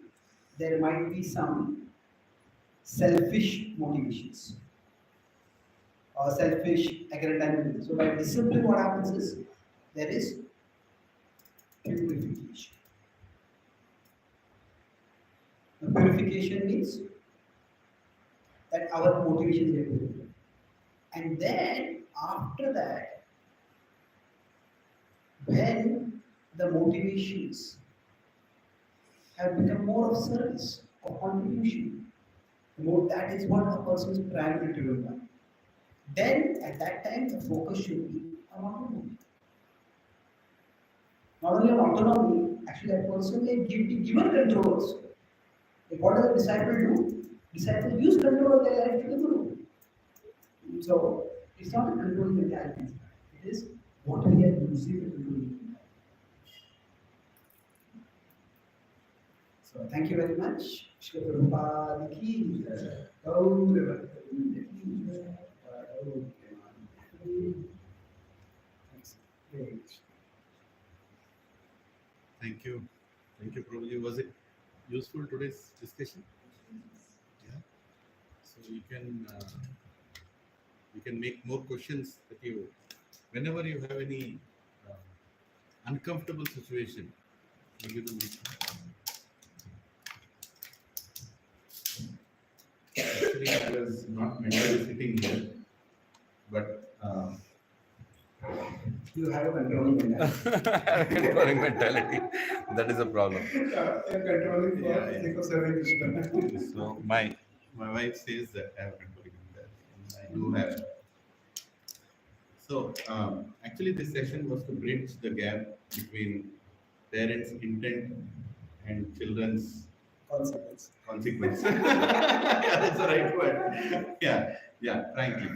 there might be some selfish motivations or selfish aggrandizement. So by discipline, what happens is there is purification. Now, purification means that our motivations get purified. And then after that, when the motivations have become more of service or contribution, that is what a person is primarily driven by. Then at that time the focus should be on autonomy. Not only on autonomy, actually that person may be given control also. Like what does the disciple do? Disciples use control of their life to the guru. So it's not a controlling mentality. It is what we are using to control. So thank you very much. Shri Prabhupada ki jai. Gaur Thank you. Thank you, Prabhuji. Was it useful today's discussion? Yeah. So you can make more questions that you, whenever you have any uncomfortable situation, you give them. Actually, I was not mentally sitting here, but you have a controlling mentality. controlling mentality. That is a problem. Controlling for serving Krishna. So my wife says that I have controlling mentality. I do have. So actually, this session was to bridge the gap between parents' intent and children's consequence. Yeah, that's the right word. Yeah, frankly.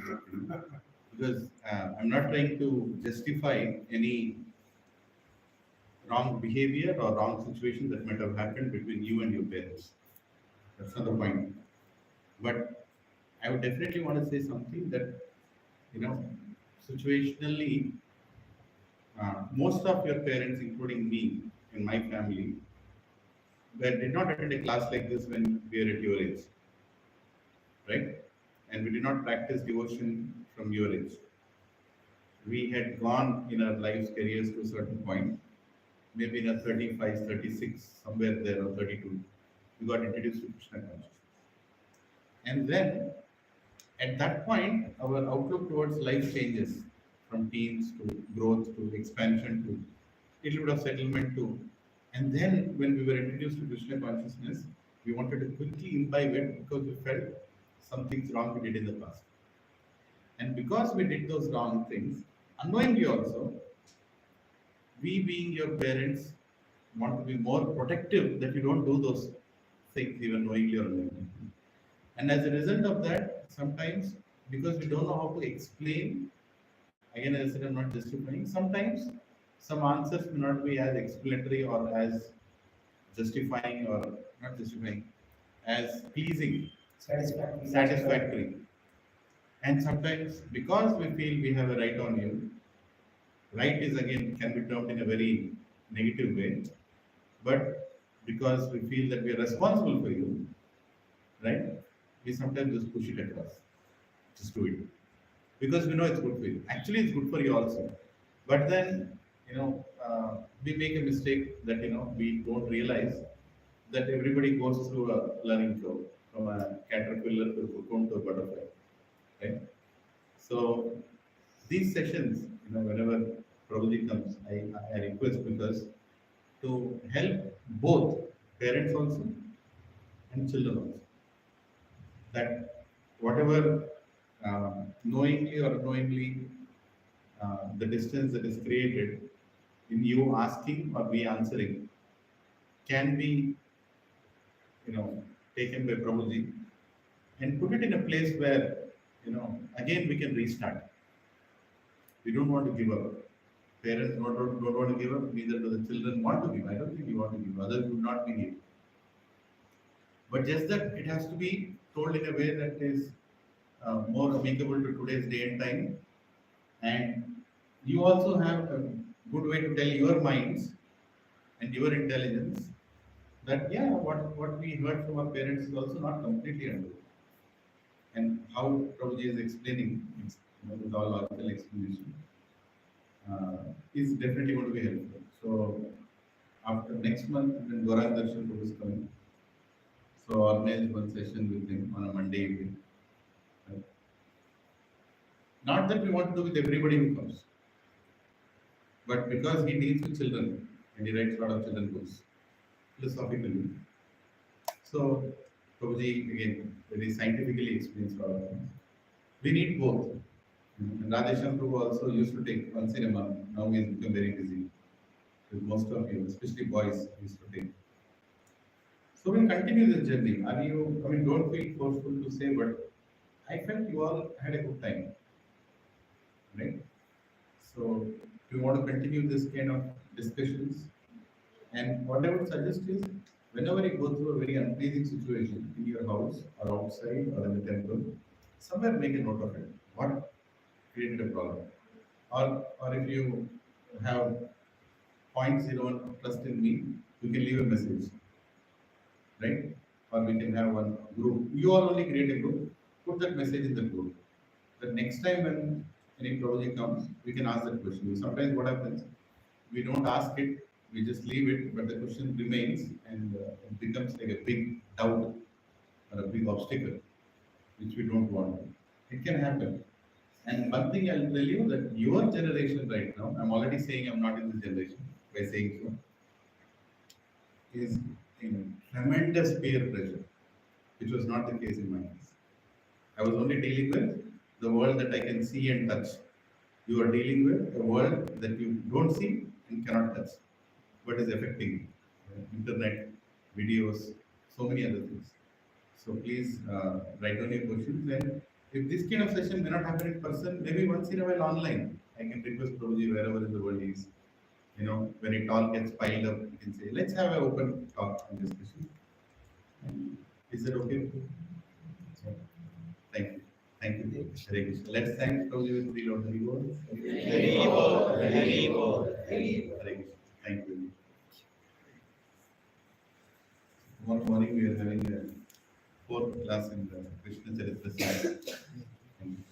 Because I'm not trying to justify any wrong behavior or wrong situation that might have happened between you and your parents. That's not the point. But I would definitely want to say something that, situationally, most of your parents, including me and my family, did not attend a class like this when we were at your age, right? And we did not practice devotion from your age. We had gone in our lives, careers to a certain point, maybe in a 35, 36, somewhere there, or 32, we got introduced to Krishna consciousness. And then At that point, our outlook towards life changes from teens to growth to expansion to little bit of settlement too. And then when we were introduced to Krishna consciousness, we wanted to quickly imbibe it because we felt something's wrong we did in the past. And because we did those wrong things, unknowingly also, we being your parents want to be more protective that you don't do those things even knowingly or unknowingly. And as a result of that, sometimes because we don't know how to explain, again, as I said, I'm not justifying, sometimes some answers may not be as explanatory or as justifying or not justifying, as pleasing, Satisfactory. satisfactory. And sometimes because we feel we have a right on you, right is again can be termed in a very negative way, but because we feel that we are responsible for you, right? We sometimes just push it across. Just do it. Because we know it's good for you. Actually, it's good for you also. But then, we make a mistake that, we don't realize that everybody goes through a learning curve from a caterpillar to a cocoon to a butterfly, right? So these sessions, whenever Prabhuji comes, I request because to help both parents also and children also. That whatever knowingly or unknowingly the distance that is created in you asking or me answering can be, taken by Prabhuji and put it in a place where, again we can restart. We don't want to give up. Parents don't want to give up, neither do the children want to give. I don't think you want to give. Others would not be giving. But just that it has to be told in a way that is more amicable to today's day and time. And you also have a good way to tell your minds and your intelligence that, yeah, what we heard from our parents is also not completely untrue. And how Prabhuji is explaining, with all logical explanation, is definitely going to be helpful. So, after next month, when Gaurang Darshan Prabhu is coming, so organize one session with him on a Monday evening. Right? Not that we want to do with everybody who comes, but because he deals with children and he writes a lot of children books, philosophically. So, Prabhuji again very scientifically explains all of this. We need both. And Radhesham Prabhu also used to take once in a month. Now he has become very busy with most of you, especially boys, used to take. So we'll continue this journey. Don't feel forceful to say, but I felt you all had a good time, right? So if you want to continue this kind of discussions, and what I would suggest is, whenever you go through a very unpleasing situation in your house or outside or in the temple, somewhere make a note of it. What created a problem? Or if you have 0.01 trust in me, you can leave a message, right? Or we can have one group. You all only create a group, put that message in the group. The next time when any Prabhuji comes, we can ask that question. Sometimes what happens, we don't ask it, we just leave it, but the question remains and it becomes like a big doubt or a big obstacle, which we don't want. It can happen. And one thing I'll tell you that your generation right now, I'm already saying I'm not in this generation by saying so, is in tremendous peer pressure, which was not the case in my case. I was only dealing with the world that I can see and touch. You are dealing with a world that you don't see and cannot touch, but is affecting you. Internet, videos, so many other things. So please write down your questions. And if this kind of session may not happen in person, maybe once in a while online, I can request Prabhuji wherever in the world he is. When it all gets piled up, you can say, let's have an open talk and discussion. Is that okay with you? So, thank you. Thank you. Hare Krishna. Let's thank Prabhuji with three Lord Hari Bol. Hari Bol, Hari Bol, Hari Bol. Hare Krishna. Thank you. Tomorrow morning we are having a fourth class in the Krishna Charitra series. Thank you.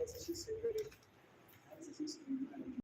As she said,